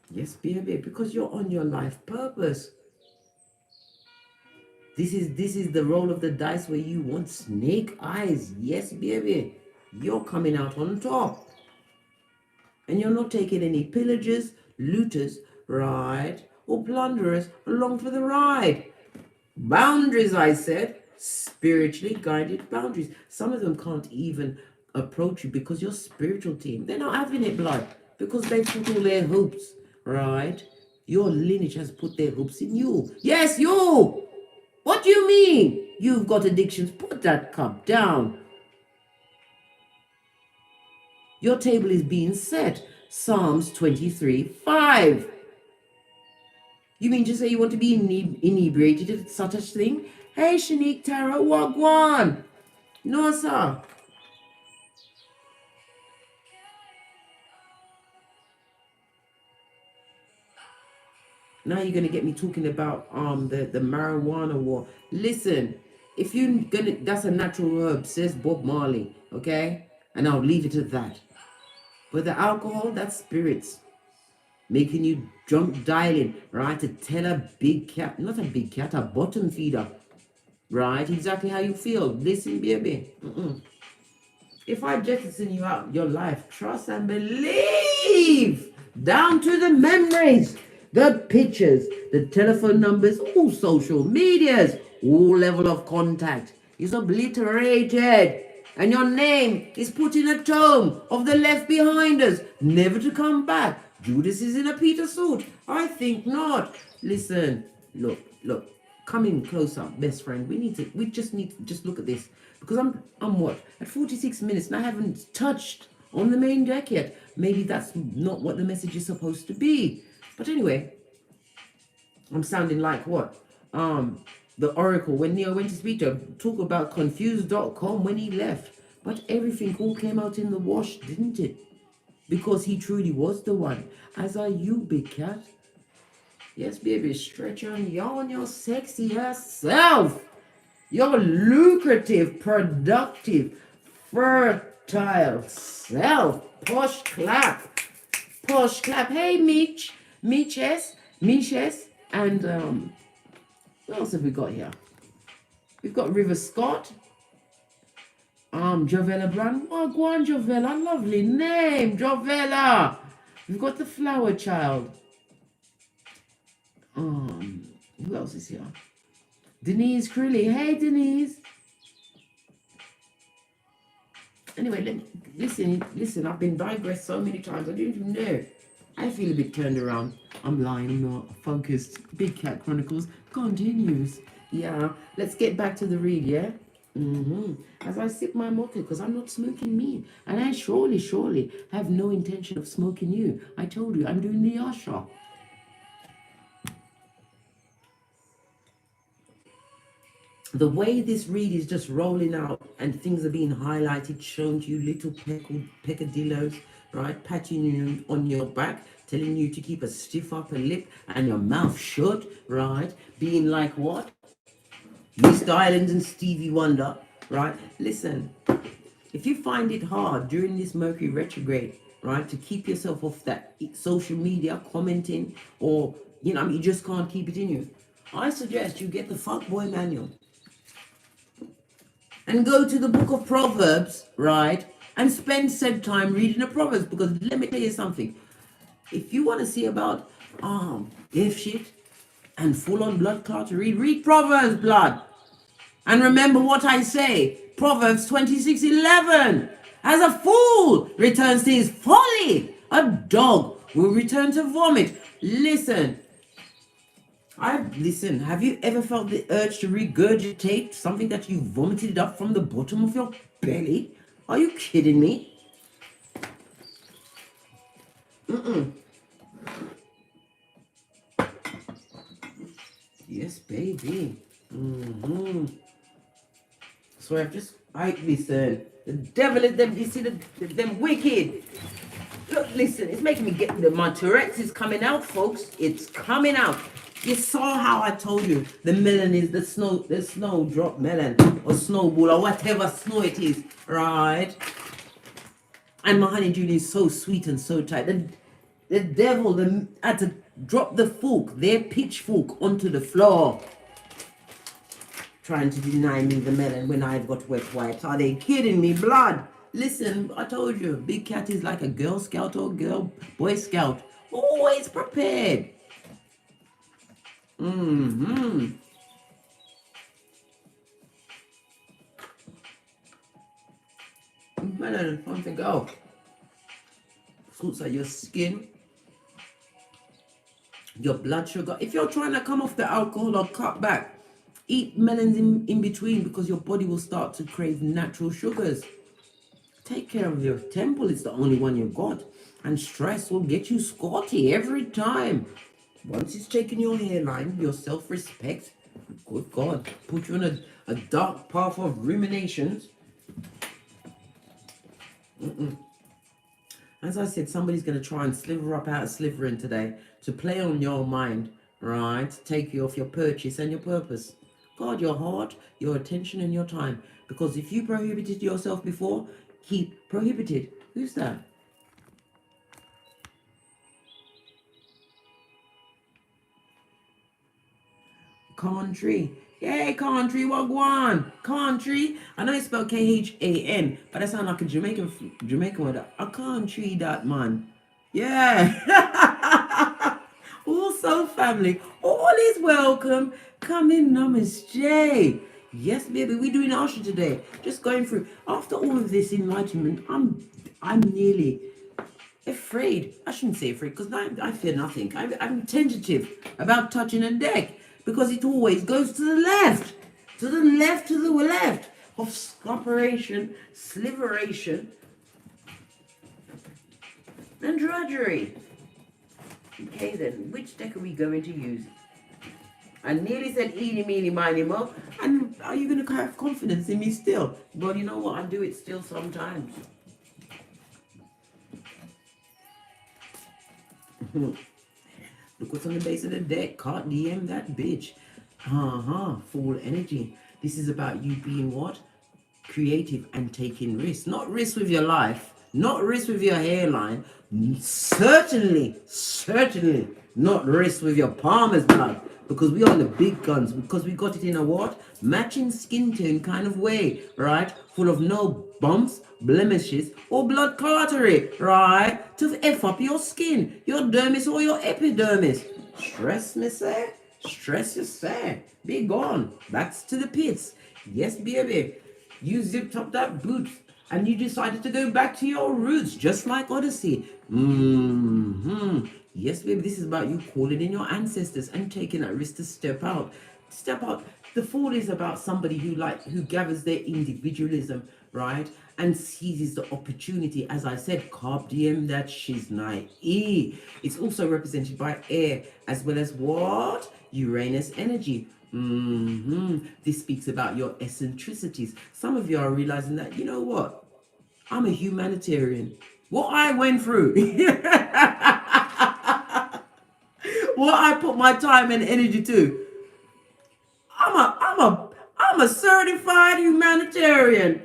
Yes, baby, because you're on your life purpose. This is the roll of the dice where you want snake eyes. Yes, baby. You're coming out on top. And you're not taking any pillagers, looters, right, or plunderers along for the ride. Boundaries, I said. Spiritually guided boundaries. Some of them can't even approach you because your spiritual team, they're not having it, blood, because they put all their hopes, right? Your lineage has put their hopes in you. Yes, you! What do you mean? You've got addictions. Put that cup down. Your table is being set. Psalms 23:5. You mean to say you want to be inebriated at such a thing? Hey, Shanique Tarot, wagwan. No, sir. Now you're gonna get me talking about the marijuana war. Listen, if you gonna, that's a natural herb, says Bob Marley, okay? And I'll leave it at that. But the alcohol, that's spirits. Making you drunk dialing, right? To tell a big cat, not a big cat, a bottom feeder, right? Exactly how you feel. Listen, baby. If I jettison you out your life, trust and believe. Down to the memories, the pictures, the telephone numbers, all social medias, all level of contact is obliterated. And your name is put in a tome of the left behind us, never to come back. Judas is in a Peter suit. I think not. Listen, look, come in closer, best friend. We just need to just look at this. Because I'm what? At 46 minutes and I haven't touched on the main deck yet. Maybe that's not what the message is supposed to be. But anyway, I'm sounding like what? The Oracle, when Neo went to speak to her, talk about confused.com when he left. But everything all came out in the wash, didn't it? Because he truly was the one. As are you, big cat. Yes, baby, stretch on yawn your sexy ass self. Your lucrative, productive, fertile self. Posh clap. Posh clap. Hey, Meeches, and what else have we got here? We've got River Scott. Jovella Brand. Oh, go on, Jovella. Lovely name, Jovella. We've got the Flower Child. Who else is here? Denise Crilly. Hey, Denise. Anyway, listen. I've been digressed so many times. I didn't even know. I feel a bit turned around. I'm lying. I'm not focused. Big Cat Chronicles continues. Yeah. Let's get back to the read. Yeah. As I sip my mocha, because I'm not smoking meat, and I surely have no intention of smoking you. I told you I'm doing the Asha. The way this read is just rolling out and things are being highlighted, shown to you, little peccadillos, right? Patting you on your back, telling you to keep a stiff upper lip and your mouth shut, right? Being like what? Mr. Island and Stevie Wonder, right? Listen, if you find it hard during this Mercury retrograde, right, to keep yourself off that social media commenting, or, you just can't keep it in you, I suggest you get the Fuckboy Manual and go to the book of Proverbs, right, and spend said time reading the Proverbs. Because let me tell you something. If you want to see about if shit and full-on blood clot to read Proverbs, blood. And remember what I say, Proverbs 26:11. As a fool returns to his folly, a dog will return to vomit. Listen, have you ever felt the urge to regurgitate something that you vomited up from the bottom of your belly? Are you kidding me? Yes, baby. So listen, the devil is them, you see them wicked. Look, listen, it's making me get, my Tourette's is coming out, folks. It's coming out. You saw how I told you the melon is the snowdrop melon or snowball or whatever snow it is, right? And my honeydew is so sweet and so tight. The devil had to drop the fork, their pitchfork, onto the floor. trying to deny me the melon when I've got wet wipes. Are they kidding me? Blood. Listen, I told you, Big Cat is like a Girl Scout or Boy Scout. Always prepared. Melon, time to go. Fruits are your skin, your blood sugar. If you're trying to come off the alcohol or cut back, eat melons in between, because your body will start to crave natural sugars. Take care of your temple. It's the only one you've got. And stress will get you scotty every time. Once it's taken your hairline, your self-respect, good God, put you on a dark path of ruminations. As I said, somebody's going to try and sliver up out of slivering today to play on your mind, right? Take you off your purchase and your purpose. Guard your heart, your attention, and your time. Because if you prohibited yourself before, keep prohibited. Who's that? Country. Yay, country, what go on? Country. I know it's spelled KHAN, but that sounds like a Jamaican word. A country, that man. Yeah. Also, family, all is welcome. Come in, namaste. Yes, baby, we're doing Asha today. Just going through. After all of this enlightenment, I'm nearly afraid. I shouldn't say afraid, because I fear nothing. I'm tentative about touching a deck, because it always goes to the left, to the left, to the left of scupperation, sliveration, and drudgery. Okay then, which deck are we going to use? I nearly said eeny, meeny, miny, mo. And are you going to have confidence in me still? Well, you know what? I do it still sometimes. Look what's on the base of the deck. Can't DM that bitch. Full energy. This is about you being what? Creative and taking risks. Not risks with your life. Not risks with your hairline. Certainly not risks with your palmer's blood. Because we are the big guns. Because we got it in a what? Matching skin tone kind of way. Right? Full of no bumps, blemishes, or blood clottery. Right? To F up your skin. Your dermis or your epidermis. Stress, me say? Stress, you say? Be gone. Back to the pits. Yes, baby. You zipped up that boot. And you decided to go back to your roots, just like Odyssey. Yes, baby, this is about you calling in your ancestors and taking that risk to step out. Step out. The fall is about somebody who gathers their individualism, right? And seizes the opportunity. As I said, carpe diem, that she's naive. It's also represented by air, as well as what? Uranus energy. This speaks about your eccentricities. Some of you are realizing that, you know what? I'm a humanitarian. What I went through, what I put my time and energy to, I'm a certified humanitarian.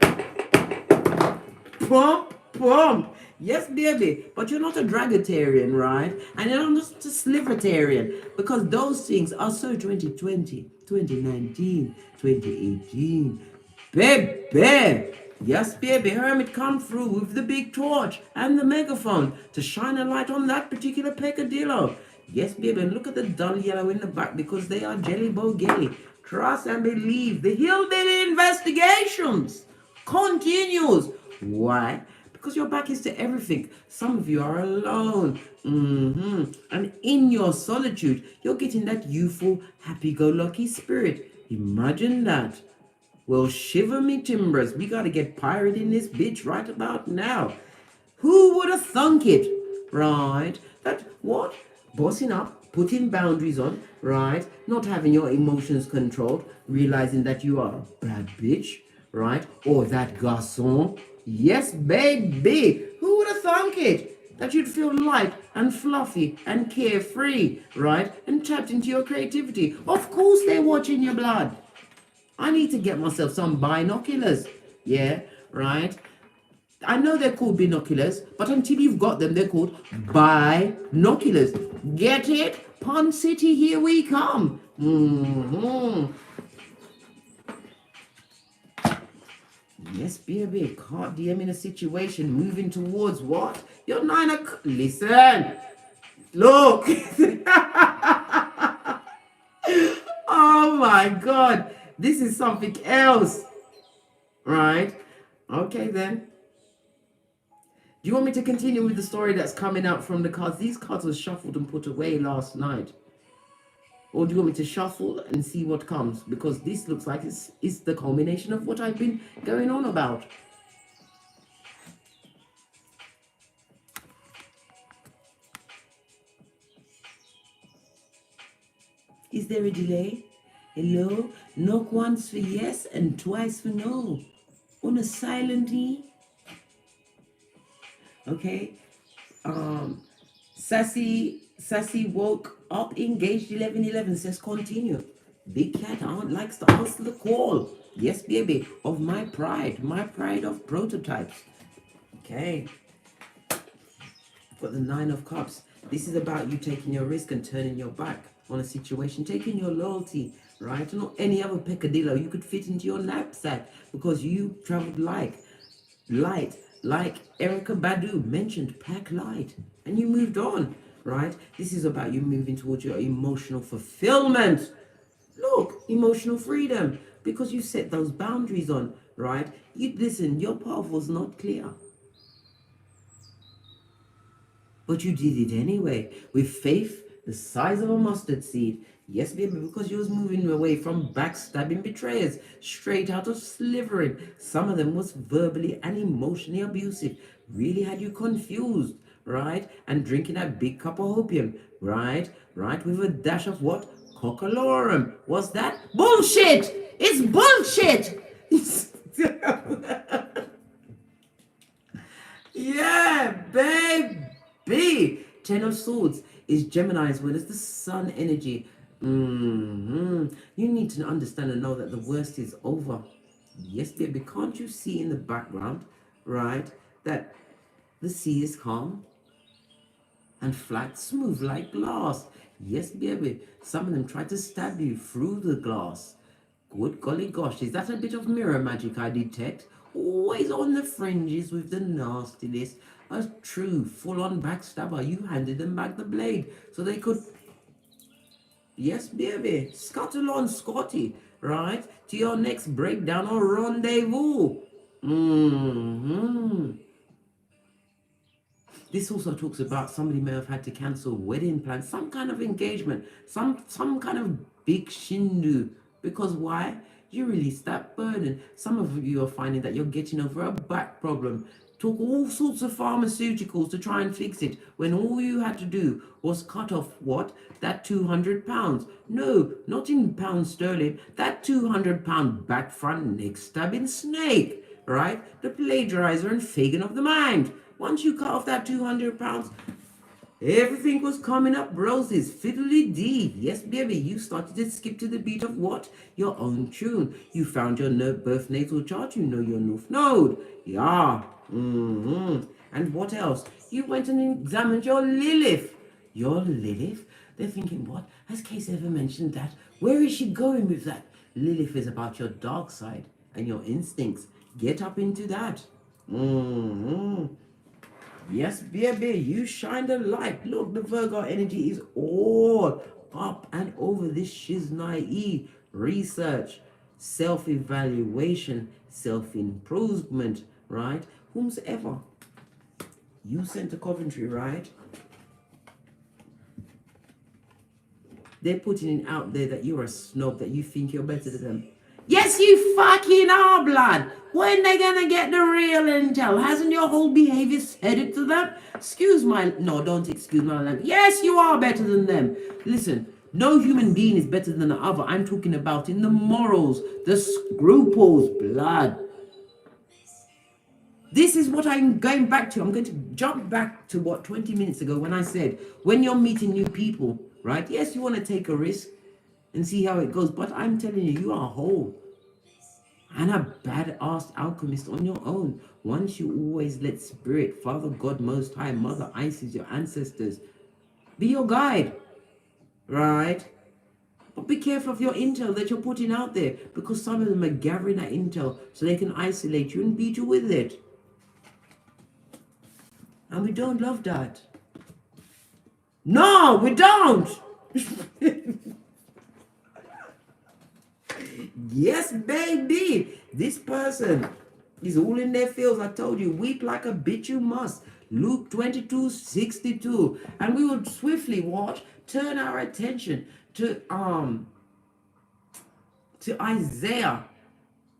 Plump. Yes, baby, but you're not a dragatarian, right? And you're not just a sliveritarian, because those things are so 2020, 2019, 2018. Baby. Yes, baby, Hermit come through with the big torch and the megaphone to shine a light on that particular peccadillo. Yes, baby, and look at the dull yellow in the back, because they are jelly bogelly. Trust and believe. The hillbilly investigations continues. Why? Because your back is to everything. Some of you are alone. And in your solitude, you're getting that youthful, happy-go-lucky spirit. Imagine that. Well, shiver me timbers. We got to get pirate in this bitch right about now. Who would have thunk it? Right? That what? Bossing up, putting boundaries on, right? Not having your emotions controlled, realizing that you are a bad bitch, right? Or that garçon. Yes, baby. Who would have thunk it? That you'd feel light and fluffy and carefree, right? And tapped into your creativity. Of course they're watching your blood. I need to get myself some binoculars. Yeah, right? I know they're called binoculars, but until you've got them, they're called binoculars. Get it? Pun City, here we come. Yes, baby. Caught DM in a situation, moving towards what? Your 9 o'clock. Listen. Look. Oh my God. This is something else. Right? Okay then. Do you want me to continue with the story that's coming out from the cards? These cards were shuffled and put away last night. Or do you want me to shuffle and see what comes? Because this looks like it's the culmination of what I've been going on about. Is there a delay? Hello? Knock once for yes and twice for no. On a silent E. Okay. Sassy woke up, engaged 1111 says continue. Big cat aunt likes to answer the call. Yes, baby, of my pride of prototypes. Okay. Got the 9 of cups. This is about you taking your risk and turning your back on a situation, taking your loyalty, right? Not any other peccadillo you could fit into your knapsack because you traveled light, like Erica Badu mentioned, pack light, and you moved on, right? This is about you moving towards your emotional fulfillment. Look, emotional freedom, because you set those boundaries on, right? You listen, your path was not clear, but you did it anyway, with faith the size of a mustard seed. Yes, baby, because you was moving away from backstabbing betrayers, straight out of slivering. Some of them was verbally and emotionally abusive, really had you confused, right? And drinking that big cup of opium, right? Right, with a dash of what? Cockalorum. What's that? Bullshit! It's bullshit! Yeah, baby. 10 of Swords is Gemini's word. It's the sun energy. You need to understand and know that the worst is over. Yes, baby. Can't you see in the background, right, that the sea is calm and flat, smooth like glass? Yes, baby. Some of them try to stab you through the glass. Good golly gosh, is that a bit of mirror magic I detect? Always on the fringes with the nastiness. A true full-on backstabber. You handed them back the blade so they could, yes, baby, scuttle on Scotty, right? To your next breakdown or rendezvous. This also talks about somebody may have had to cancel wedding plans, some kind of engagement, some kind of big shindu. Because why? You release that burden. Some of you are finding that you're getting over a back problem. Took all sorts of pharmaceuticals to try and fix it when all you had to do was cut off what? That £200. No, not in pounds sterling. That £200 back front neck stabbing snake, right? The plagiarizer and Fagin of the mind. Once you cut off that £200, everything was coming up roses, fiddly dee. Yes, baby, you started to skip to the beat of what? Your own tune. You found your birth natal chart, you know your North Node. Yeah. And what else? You went and examined your Lilith. Your Lilith? They're thinking, what? Has Case ever mentioned that? Where is she going with that? Lilith is about your dark side and your instincts. Get up into that. Yes, baby, you shine the light. Look, the Virgo energy is all up and over this shiznai research, self-evaluation, self-improvement, right? Whomsoever you sent to Coventry, right? They're putting it out there that you're a snob, that you think you're better than them. Yes, you fucking are, blood. When they gonna get the real intel? Hasn't your whole behavior said it to them? No, don't excuse my language. Yes, you are better than them. Listen, no human being is better than the other. I'm talking about in the morals, the scruples, blood. This is what I'm going back to. I'm going to jump back to what, 20 minutes ago when I said, when you're meeting new people, right? Yes, you want to take a risk and see how it goes, but I'm telling you, you are whole and a badass alchemist on your own. Once you always let Spirit, Father God Most High, Mother Isis, your ancestors, be your guide, right? But be careful of your intel that you're putting out there, because some of them are gathering that intel so they can isolate you and beat you with it. And we don't love that. No, we don't. Yes, baby. This person is all in their fields. I told you, weep like a bitch you must. Luke 22:62. And we will swiftly turn our attention to Isaiah.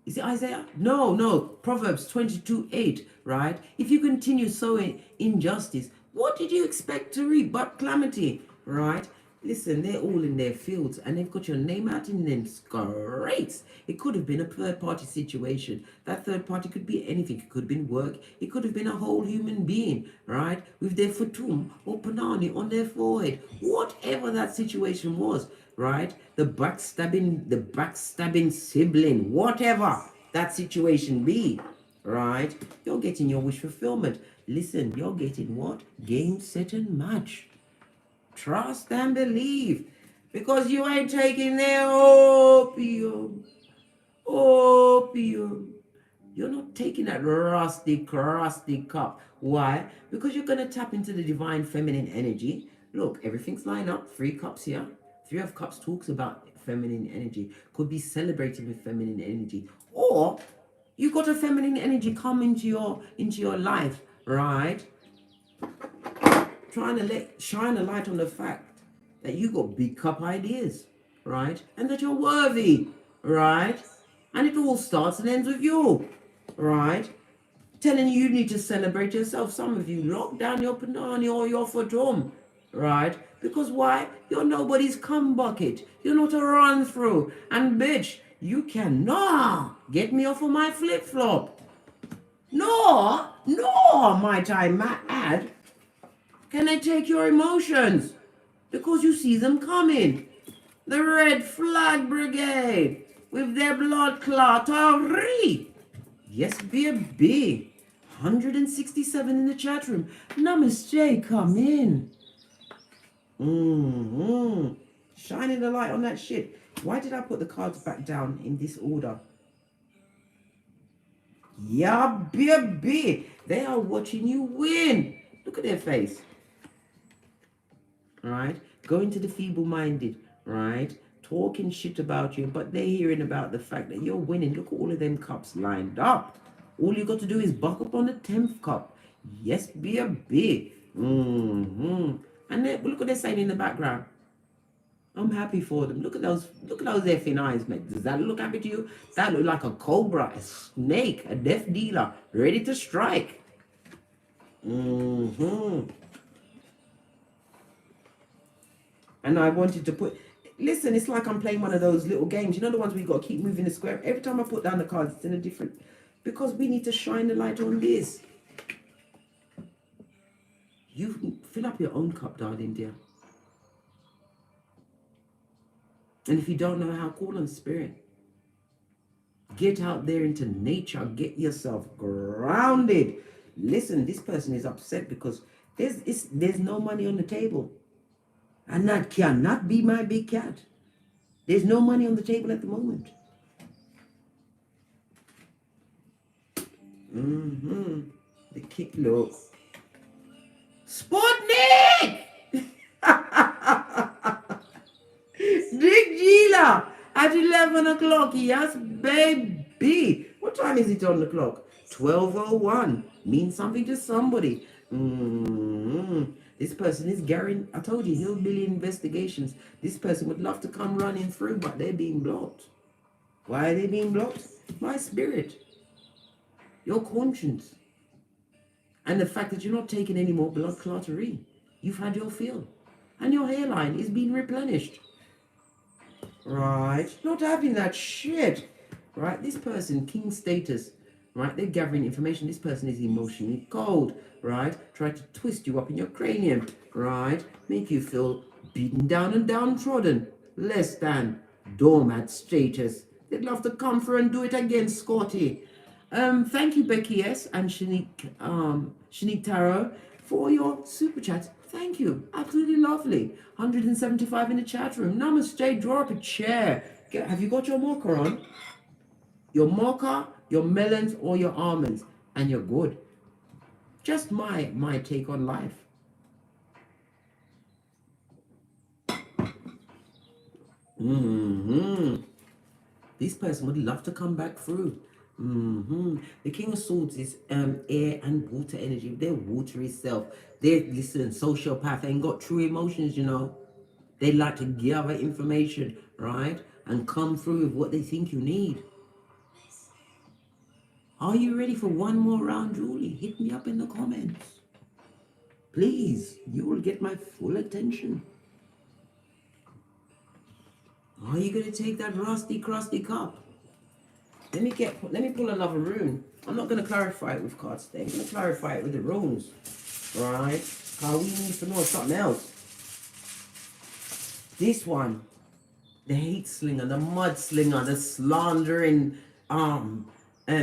Is it Isaiah? No. Proverbs 22:8, right? If you continue sowing injustice, what did you expect to reap but calamity, right? Listen, they're all in their fields and they've got your name out in them scrapes. It could have been a third-party situation. That third party could be anything. It could have been work. It could have been a whole human being, right? With their futum or panani on their forehead. Whatever that situation was, right? The backstabbing sibling, whatever that situation be, right? You're getting your wish fulfillment. Listen, you're getting what? Game, set, and match. Trust and believe, because you ain't taking their opium. You're not taking that rusty, crusty cup. Why? Because you're going to tap into the divine feminine energy. Look, everything's lined up. 3 cups here. 3 of Cups talks about feminine energy. Could be celebrating with feminine energy. Or you got a feminine energy come into your life, right? Trying to shine a light on the fact that you got big cup ideas, right? And that you're worthy, right? And it all starts and ends with you, right? Telling you need to celebrate yourself. Some of you lock down your panani or your futum, right? Because why? You're nobody's cum bucket. You're not a run through. And bitch, you cannot get me off of my flip-flop. Nor might I add, can I take your emotions? Because you see them coming. The red flag brigade with their blood clottery. Yes, baby. 167 in the chat room. Namaste, come in. Shining the light on that shit. Why did I put the cards back down in this order? Yeah, baby. They are watching you win. Look at their face. Right? Going to the feeble-minded, right? Talking shit about you, but they're hearing about the fact that you're winning. Look at all of them cups lined up. All you got to do is buck up on the 10th cup. Yes, baby. And look what they're saying in the background. I'm happy for them. Look at those effing eyes, mate. Does that look happy to you? That look like a cobra, a snake, a death dealer, ready to strike. And I wanted to put, listen, it's like I'm playing one of those little games. You know the ones where you got to keep moving the square? Every time I put down the cards, it's in a different, because we need to shine the light on this. You fill up your own cup, darling dear. And if you don't know how, call on spirit. Get out there into nature. Get yourself grounded. Listen, this person is upset because there's no money on the table. And that cannot be my big cat. There's no money on the table at the moment. The kick look. Sputnik! Dick Gila at 11 o'clock. Yes, baby. What time is it on the clock? 12:01. Means something to somebody. This person is Gary. I told you, hillbilly investigations. This person would love to come running through, but they're being blocked. Why are they being blocked? My spirit. Your conscience. And the fact that you're not taking any more blood clottery. You've had your fill. And your hairline is being replenished. Right? Not having that shit. Right? This person, king status. Right? They're gathering information. This person is emotionally cold. Right? Try to twist you up in your cranium. Right? Make you feel beaten down and downtrodden. Less than doormat status. They'd love to come through and do it again, Scotty. Thank you, Becky S. and Shanique Tarot for your super chat. Thank you. Absolutely lovely. 175 in the chat room. Namaste. Draw up a chair. Have you got your mocha on? Your mocha, your melons, or your almonds, and you're good. Just my take on life. This person would love to come back through. The King of Swords is air and water energy. They're watery self. They're, listen, sociopath. They ain't got true emotions, you know. They like to gather information, right? And come through with what they think you need. Are you ready for one more round, Julie? Hit me up in the comments. Please, you will get my full attention. Are you going to take that rusty, crusty cup? Let me pull another rune. I'm not going to clarify it with cards today. I'm going to clarify it with the runes. Right? How we need to know something else. This one, the hate slinger, the mud slinger, the slandering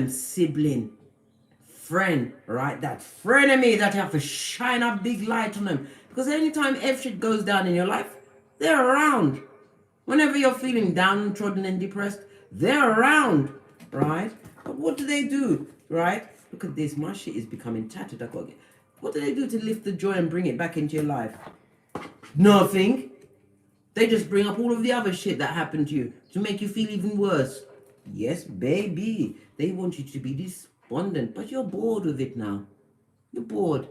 sibling, friend, right? That frenemy that you have to shine a big light on them. Because anytime F shit goes down in your life, they're around. Whenever you're feeling downtrodden and depressed, they're around, right? But what do? Right? Look at this, my shit is becoming tattered. What do they do to lift the joy and bring it back into your life? Nothing. They just bring up all of the other shit that happened to you to make you feel even worse. Yes, baby. They want you to be despondent, but you're bored with it now. You're bored.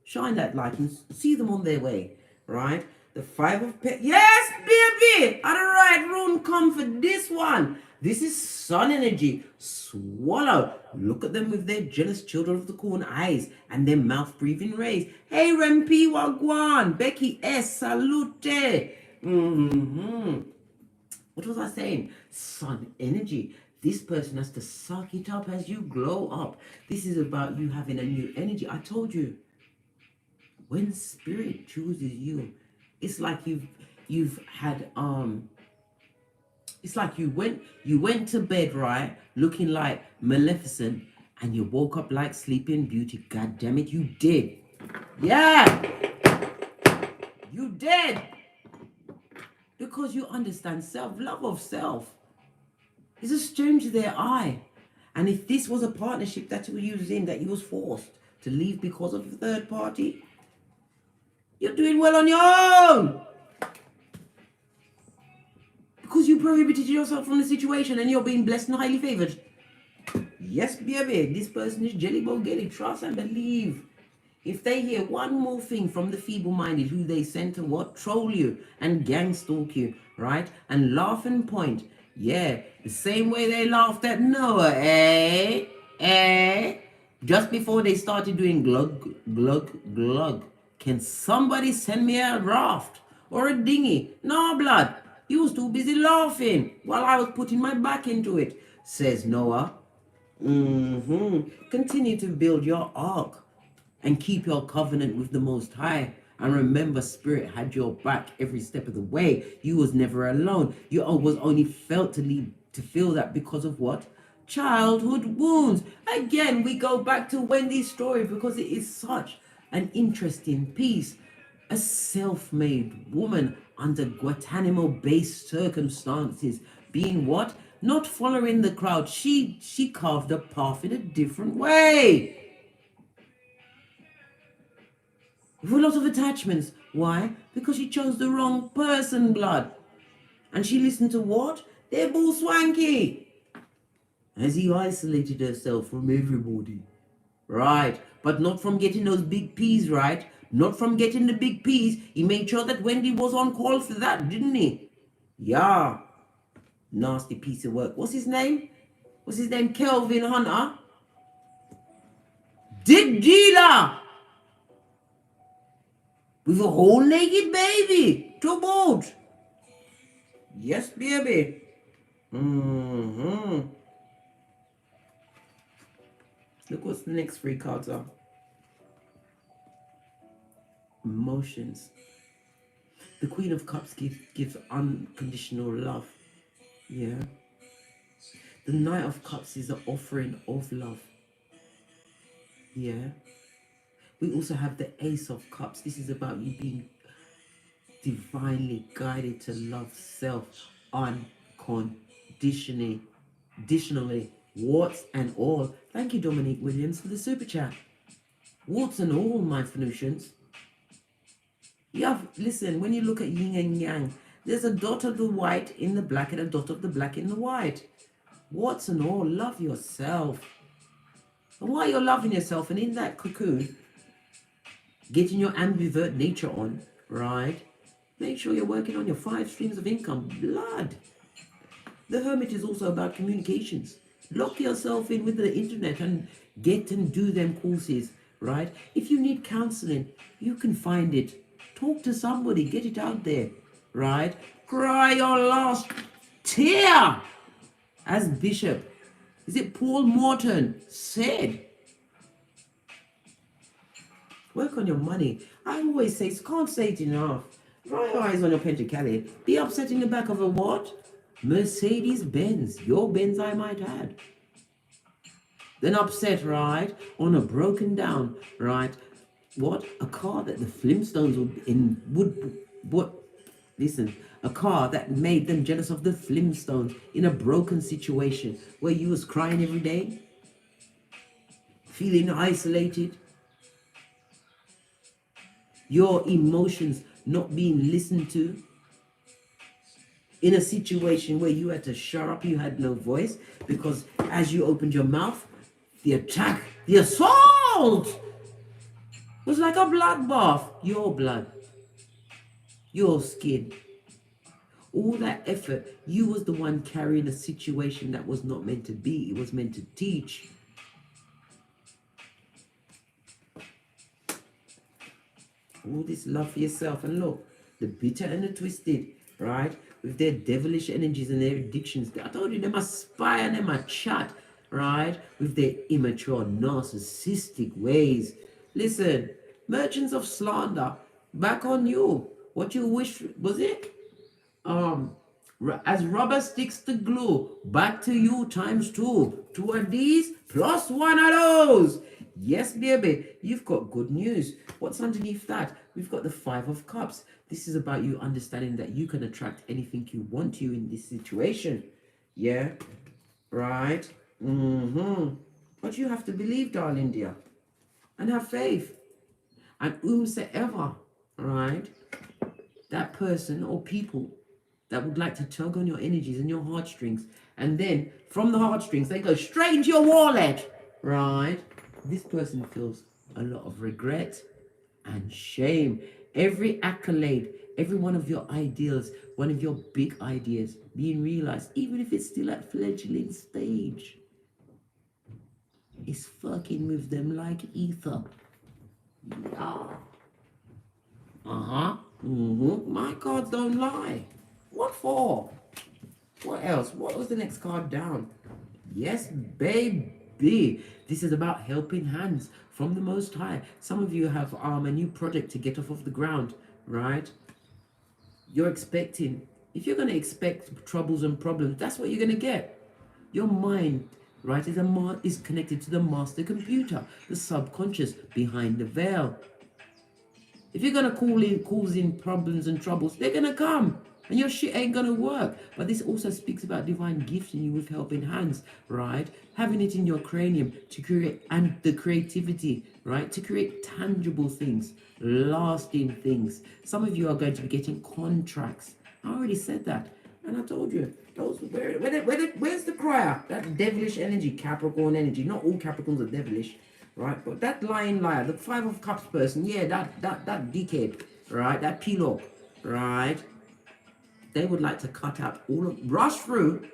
Shine that light and see them on their way, right? The Five of Pentacles. Yes, baby! All right, rune come for this one. This is sun energy. Swallow. Look at them with their jealous children of the corn eyes and their mouth breathing rays. Hey, Rempi Wagwan. Becky S. Salute. What was I saying? Sun energy. This person has to suck it up as you glow up. This is about you having a new energy. I told you. When spirit chooses you, it's like you've had it's like you went to bed, right, looking like Maleficent, and you woke up like Sleeping Beauty. God damn it, you did. Yeah, you did. Because you understand self-love of self is a stranger to their eye. And if this was a partnership that you was in, that you was forced to leave because of a third party, you're doing well on your own. Because you prohibited yourself from the situation and you're being blessed and highly favored. Yes, baby, this person is jelly bogelly. Trust and believe. If they hear one more thing from the feeble-minded who they sent to what? Troll you and gang stalk you, right? And laugh and point. Yeah, the same way they laughed at Noah, just before they started doing glug, glug, glug. Can somebody send me a raft or a dinghy? No, blood. You was too busy laughing while I was putting my back into it, says Noah. Continue to build your ark and keep your covenant with the Most High. And remember, Spirit had your back every step of the way. You was never alone. You was only felt to feel that because of what? Childhood wounds. Again, we go back to Wendy's story because it is such an interesting piece. A self-made woman under Guantanamo-based circumstances, being what? Not following the crowd. She carved a path in a different way. With a lot of attachments. Why? Because she chose the wrong person, blood. And she listened to what? Their bull swanky. As he isolated herself from everybody. Right. But not from getting those big P's, right? Not from getting the big P's. He made sure that Wendy was on call for that, didn't he? Yeah. Nasty piece of work. What's his name? Kelvin Hunter. Dick dealer. With a whole naked baby to boot. Yes, baby. Look what's the next three cards are. Emotions. The Queen of Cups gives unconditional love. Yeah. The Knight of Cups is an offering of love. Yeah. We also have the Ace of Cups. This is about you being divinely guided to love self unconditionally, warts and all. Thank you, Dominique Williams, for the super chat. Warts and all, my Phoenicians. Yeah, listen, when you look at yin and yang, there's a dot of the white in the black and a dot of the black in the white. Warts and all, love yourself. And while you're loving yourself and in that cocoon, getting your ambivert nature on, right? Make sure you're working on your 5 streams of income. Blood. The Hermit is also about communications. Lock yourself in with the internet and get and do them courses, right? If you need counseling, you can find it. Talk to somebody, get it out there, right? Cry your last tear, as Bishop, is it Paul Morton said. Work on your money. I always say, can't say it enough. Dry your eyes on your Pentacali. Be upset in the back of a what? Mercedes Benz. Your Benz, I might add. Then upset, right? On a broken down, right? What? A car that the Flintstones listen, a car that made them jealous of the Flintstones in a broken situation where you was crying every day, feeling isolated, your emotions not being listened to, in a situation where you had to shut up, you had no voice, because as you opened your mouth, the attack, the assault was like a bloodbath. Your blood, your skin, all that effort, you was the one carrying a situation that was not meant to be. It was meant to teach. All this love for yourself. And look, the bitter and the twisted, right? With their devilish energies and their addictions. I told you, they must spy and they must chat, right? With their immature, narcissistic ways. Listen, merchants of slander, back on you. What you wish, was it? As rubber sticks to glue, back to you times 2. 2 of these plus 1 of those. Yes, baby, you've got good news. What's underneath that? We've got the 5 of Cups. This is about you understanding that you can attract anything you want to in this situation. Yeah, right? But you have to believe, darling dear, and have faith. And whomsoever, right, that person or people that would like to tug on your energies and your heartstrings, and then from the heartstrings they go straight into your wallet, right? This person feels a lot of regret and shame. Every accolade, every one of your ideals, one of your big ideas being realized, even if it's still at fledgling stage, is fucking with them like ether. Yeah. My cards don't lie. What for? What else? What was the next card down? Yes, baby. This is about helping hands from the Most High. Some of you have a new project to get off of the ground, right? You're expecting. If you're going to expect troubles and problems, that's what you're going to get. Your mind, right, is connected to the master computer, the subconscious behind the veil. If you're going to cause in problems and troubles, they're going to come. And your shit ain't gonna work. But this also speaks about divine gifting you with helping hands, right? Having it in your cranium to create, and the creativity, right? To create tangible things, lasting things. Some of you are going to be getting contracts. I already said that. And I told you, where's the crier? That devilish energy, Capricorn energy. Not all Capricorns are devilish, right? But that lying liar, the 5 of Cups person, yeah, that dickhead, right? That pelock, right? They would like to cut out rush through,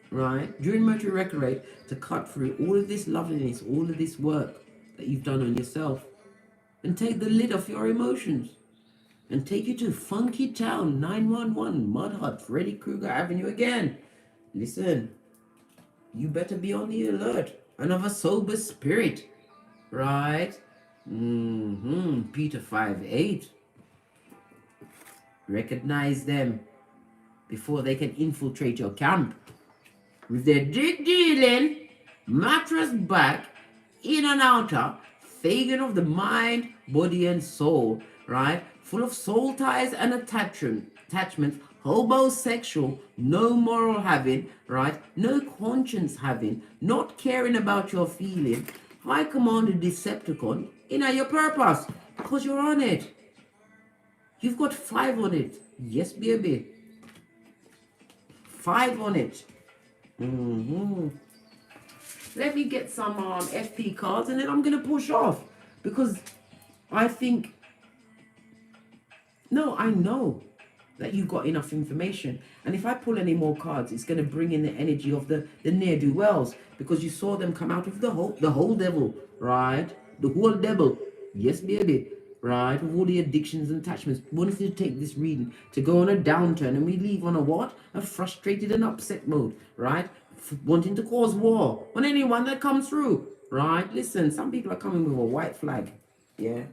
right, during Mercury retrograde, to cut through all of this loveliness, all of this work that you've done on yourself, and take the lid off your emotions, and take you to Funky Town, 911, Mud Hut, Freddy Krueger Avenue again. Listen, you better be on the alert, and of a sober spirit, right? Peter 5:8. Recognize them before they can infiltrate your camp with their dick dealing, mattress back, in and outer, pagan of the mind, body, and soul, right? Full of soul ties and attachments, homosexual, no moral having, right? No conscience having, not caring about your feeling. High Commander Decepticon, your purpose, because you're on it. You've got 5 on it. Yes, baby. 5 on it. Let me get some FP cards and then I'm going to push off. Because I think, no, I know that you've got enough information. And if I pull any more cards, it's going to bring in the energy of the ne'er-do-wells. Because you saw them come out of the whole devil, right? The whole devil. Yes, baby. Right? With all the addictions and attachments. Wanted to take this reading to go on a downturn. And we leave on a what? A frustrated and upset mode. Right? Wanting to cause war on anyone that comes through. Right? Listen, some people are coming with a white flag. Yeah.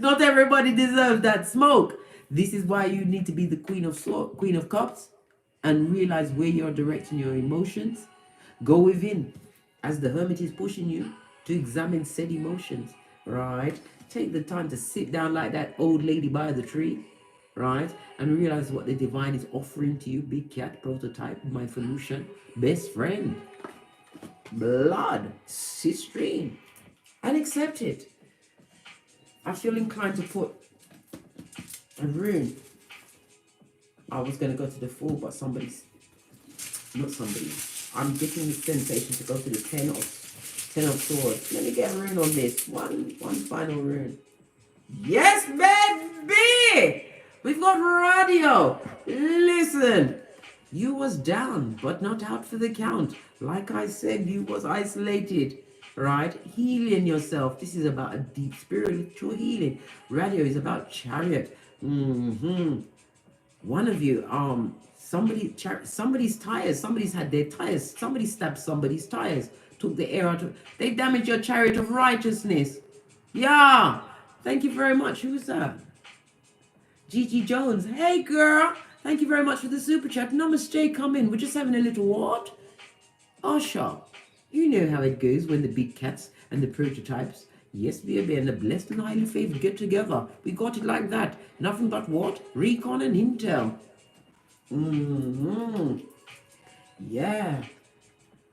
Not everybody deserves that smoke. This is why you need to be the Queen of Cups and realize where you're directing your emotions. Go within as the Hermit is pushing you to examine said emotions, right? Take the time to sit down like that old lady by the tree, right? And realize what the divine is offering to you. Big cat prototype, my solution, best friend, blood, sister, and accept it. I feel inclined to put a rune. I was going to go to the Fool, but I'm getting the sensation to go to the Ten of Swords. Let me get a rune on this. One final rune. Yes, baby! We've got radio. Listen, you was down, but not out for the count. Like I said, you was isolated. Right? Healing yourself. This is about a deep spiritual healing. Radio is about Chariot. One of you, somebody's tires. Somebody's had their tires. Somebody stabbed somebody's tires. Took the air out of. They damaged your chariot of righteousness. Yeah. Thank you very much. Who's that? Gigi Jones. Hey, girl. Thank you very much for the super chat. Namaste. Come in. We're just having a little what? Usher. You know how it goes when the big cats and the prototypes, yes, baby, and the blessed and highly favored get together. We got it like that. Nothing but what? Recon and intel. Yeah.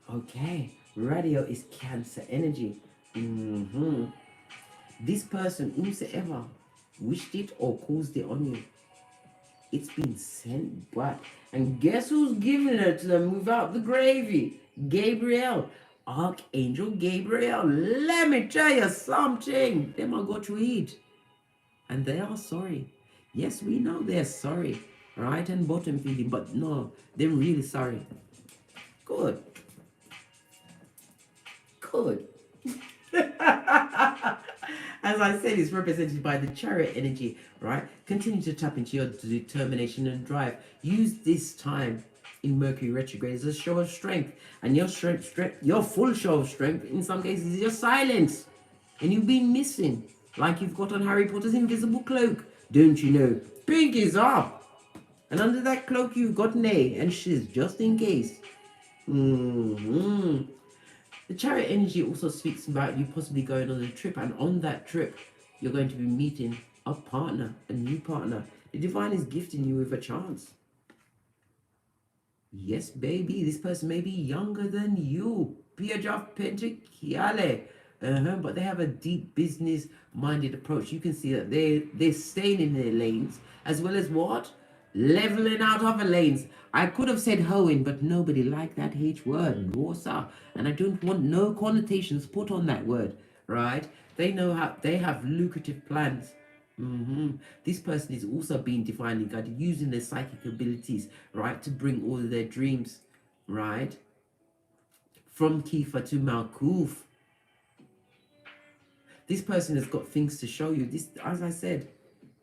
Okay. Radio is Cancer energy. This person, whomsoever, wished it or caused it on you, it's been sent back. And guess who's giving it to them without the gravy? Gabriel. Archangel Gabriel. Let me tell you something. Them are going to eat. And they are sorry. Yes, we know they're sorry. Right and bottom feeding. But no, they're really sorry. Good. Good. As I said, it's represented by the Chariot energy, right? Continue to tap into your determination and drive. Use this time in Mercury retrograde as a show of strength. And your your full show of strength, in some cases, is your silence. And you've been missing, like you've got on Harry Potter's invisible cloak. Don't you know? Pink is up. And under that cloak, you've got Nay and Shiz, just in case. The Chariot energy also speaks about you possibly going on a trip, and on that trip, you're going to be meeting a partner, a new partner. The divine is gifting you with a chance. Yes, baby, this person may be younger than you. Piajaf Pentekiale. But they have a deep business-minded approach. You can see that they're staying in their lanes, as well as what? Leveling out other lanes. I could have said hoeing, but nobody liked that H word, Warsaw. And I don't want no connotations put on that word, right? They know how they have lucrative plans. This person is also being divinely guided, using their psychic abilities, right, to bring all of their dreams, right? From Kifa to Malkuf. This person has got things to show you. This, as I said,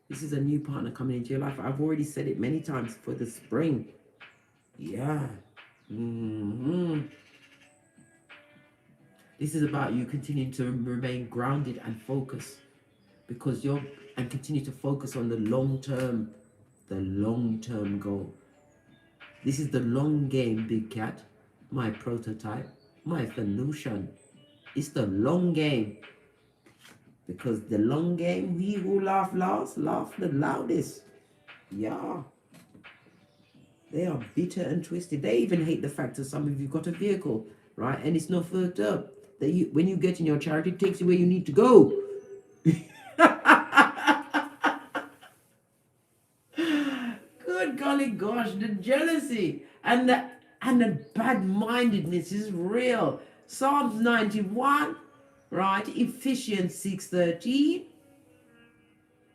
this is a new partner coming into your life. I've already said it many times for the spring. Yeah. This is about you continuing to remain grounded and focused, because and continue to focus on the long term goal. This is the long game, big cat, my prototype. My solution is the long game. Because the long game, he who laugh last, laugh the loudest. Yeah. They are bitter and twisted. They even hate the fact that some of you got a vehicle, right? And it's not hooked up. That you, when you get in your chariot, it takes you where you need to go. Good golly gosh, the jealousy and the bad-mindedness is real. Psalms 91, right? Ephesians 6:13,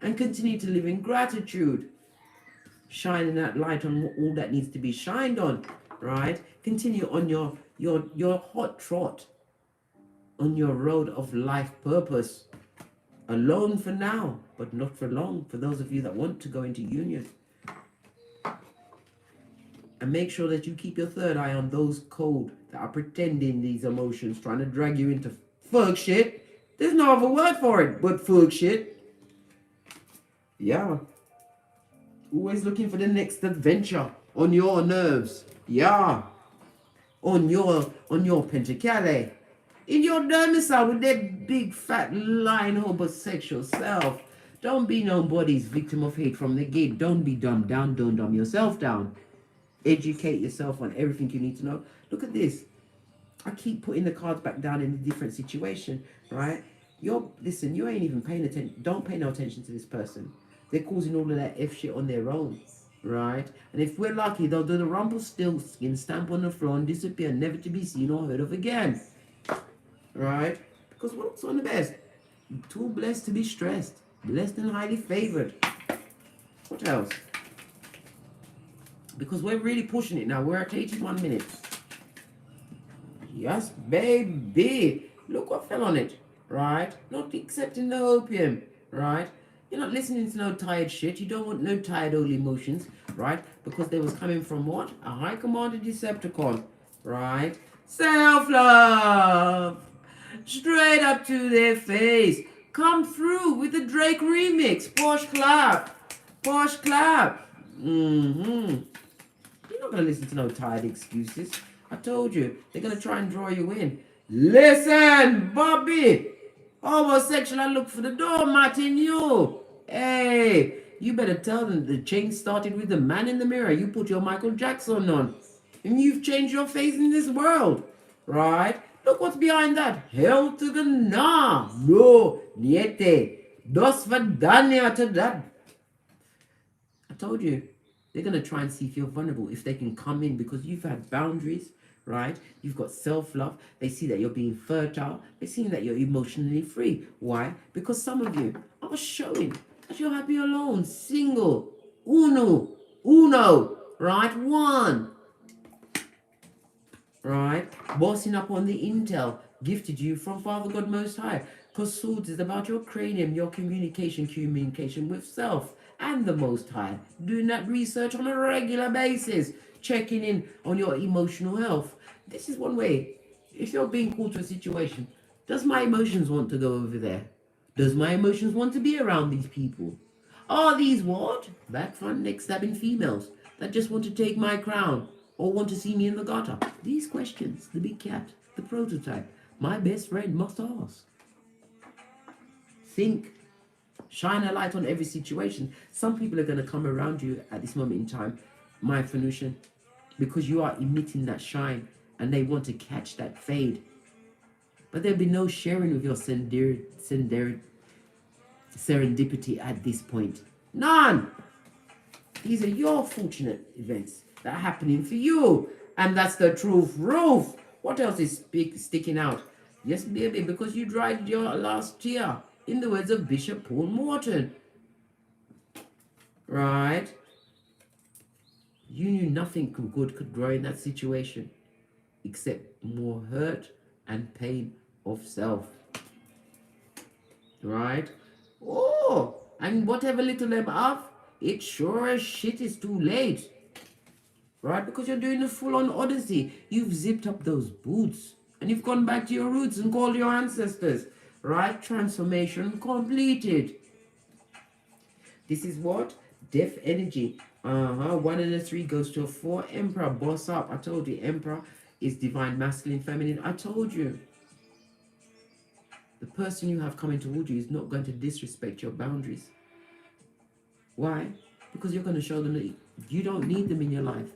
and continue to live in gratitude, shining that light on all that needs to be shined on, right? Continue on your hot trot on your road of life purpose, alone for now, but not for long. For those of you that want to go into union. And make sure that you keep your third eye on those cold that are pretending these emotions, trying to drag you into fuck shit. There's no other word for it but fuck shit. Yeah. Always looking for the next adventure on your nerves. Yeah. On your pentacale. In your domicile with that big fat lying homosexual self. Don't be nobody's victim of hate from the gate. Don't be dumbed down. Don't dumb yourself down. Educate yourself on everything you need to know. Look at this. I keep putting the cards back down in a different situation, right? Listen, you ain't even paying attention. Don't pay no attention to this person. They're causing all of that F shit on their own, right? And if we're lucky, they'll do the Rumpelstiltskin stamp on the floor and disappear, never to be seen or heard of again, right? Because what's on the best? Too blessed to be stressed, blessed and highly favored. What else? Because we're really pushing it now. We're at 81 minutes. Yes, baby. Look what fell on it, right? Not accepting the opium, right? You're not listening to no tired shit. You don't want no tired old emotions, right? Because they was coming from what? A high commanded Decepticon, right? Self-love. Straight up to their face. Come through with the Drake remix. Posh clap. Posh clap. You're not going to listen to no tired excuses. I told you, they're going to try and draw you in. Listen, Bobby. Homosexual, I look for the door, Martin, you. Hey, you better tell them the change started with the man in the mirror. You put your Michael Jackson on. And you've changed your face in this world. Right? Look what's behind that. Hell to the nah. No, niete. Dos vadania to that. I told you. They're going to try and see if you're vulnerable, if they can come in, because you've had boundaries, right? You've got self-love. They see that you're being fertile. They see that you're emotionally free. Why? Because some of you are showing that you're happy alone, single, uno, right? One, right? Bossing up on the intel gifted you from Father God Most High. Because swords is about your cranium, your communication with self and the Most High. Doing that research on a regular basis. Checking in on your emotional health. This is one way. If you're being called to a situation, does my emotions want to go over there? Does my emotions want to be around these people? Are these what? Back front neck stabbing females that just want to take my crown or want to see me in the gutter? These questions, the big cat, the prototype, my best friend must ask. Think. Shine a light on every situation. Some people are going to come around you at this moment in time, my Phoenician, because you are emitting that shine and they want to catch that fade. But there'll be no sharing of your serendipity at this point. None. These are your fortunate events that are happening for you. And that's the truth. Roof. What else is sticking out? Yes, baby, because you dried your last tear. In the words of Bishop Paul Morton. Right? You knew nothing good could grow in that situation except more hurt and pain of self. Right? Oh, and whatever little them have, it sure as shit is too late. Right? Because you're doing a full-on odyssey. You've zipped up those boots and you've gone back to your roots and called your ancestors. Right? Transformation completed. This is what? Death energy. 1 and a 3 goes to a 4. Emperor, boss up. I told you, Emperor. is divine masculine, feminine. I told you. The person you have coming toward you is not going to disrespect your boundaries. Why? Because you're going to show them that you don't need them in your life.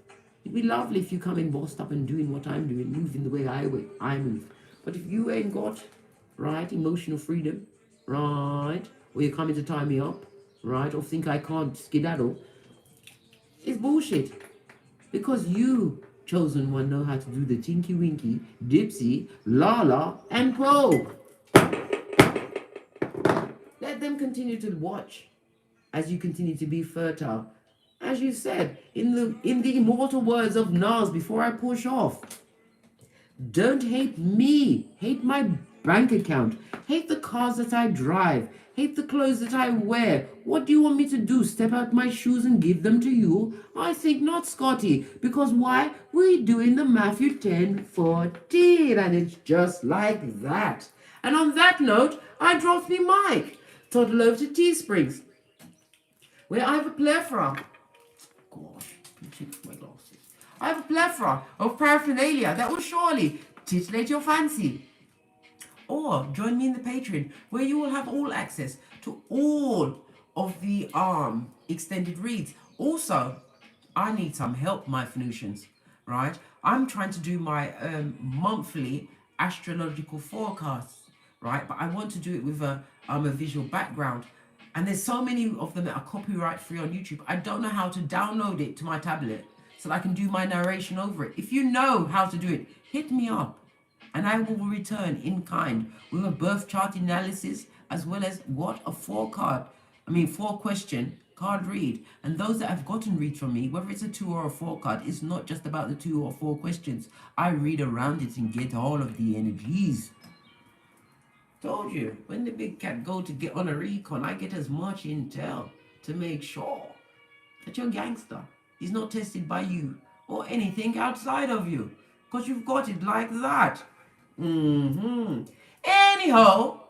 It'd be lovely if you come in bossed up and doing what I'm doing, moving the way I move. But if you ain't got, right, emotional freedom, right, or you're coming to tie me up, right, or think I can't skedaddle, it's bullshit. Because you, chosen one, know how to do the tinky winky, dipsy, la and pro. Let them continue to watch as you continue to be fertile. As you said, in the immortal words of Nas before I push off, don't hate me, hate my bank account, hate the cars that I drive, hate the clothes that I wear. What do you want me to do? Step out my shoes and give them to you? I think not, Scotty. Because why? We're doing the Matthew 10:14, and it's just like that. And on that note, I drop me mic, toddle over to Teesprings, where I have a plethora. Gosh, my glasses. I have a plethora of paraphernalia that will surely titillate your fancy. Or join me in the Patreon, where you will have all access to all of the extended reads. Also, I need some help, my Phoenicians, right? I'm trying to do my monthly astrological forecasts, right? But I want to do it with a visual background. And there's so many of them that are copyright free on YouTube. I don't know how to download it to my tablet so that I can do my narration over it. If you know how to do it, hit me up and I will return in kind with a birth chart analysis, as well as a 4-question card read. And those that have gotten read from me, whether it's a 2 or a 4 card, it's not just about the 2 or 4 questions. I read around it and get all of the energies. Told you, when the big cat go to get on a recon, I get as much intel to make sure that your gangster is not tested by you or anything outside of you, because you've got it like that. Anyhow,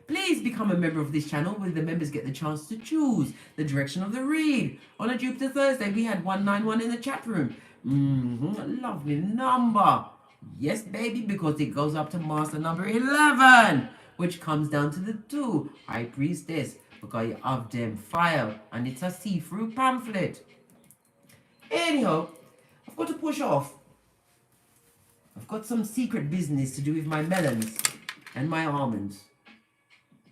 please become a member of this channel, where the members get the chance to choose the direction of the read. On a Jupiter Thursday, we had 191 in the chat room. A lovely number. Yes, baby, because it goes up to master number 11, which comes down to the 2, High Priestess, because you have them file, and it's a see-through pamphlet. Anyhow, I've got to push off. I've got some secret business to do with my melons and my almonds.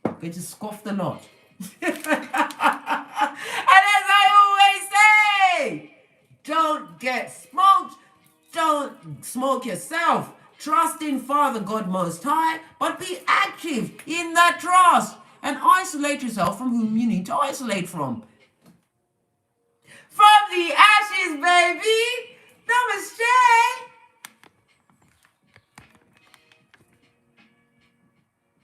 I'm going to scoff the lot. And as I always say, don't get smoked. Don't smoke yourself. Trust in Father God Most High, but be active in that trust and isolate yourself from whom you need to isolate from. From the ashes, baby. Namaste.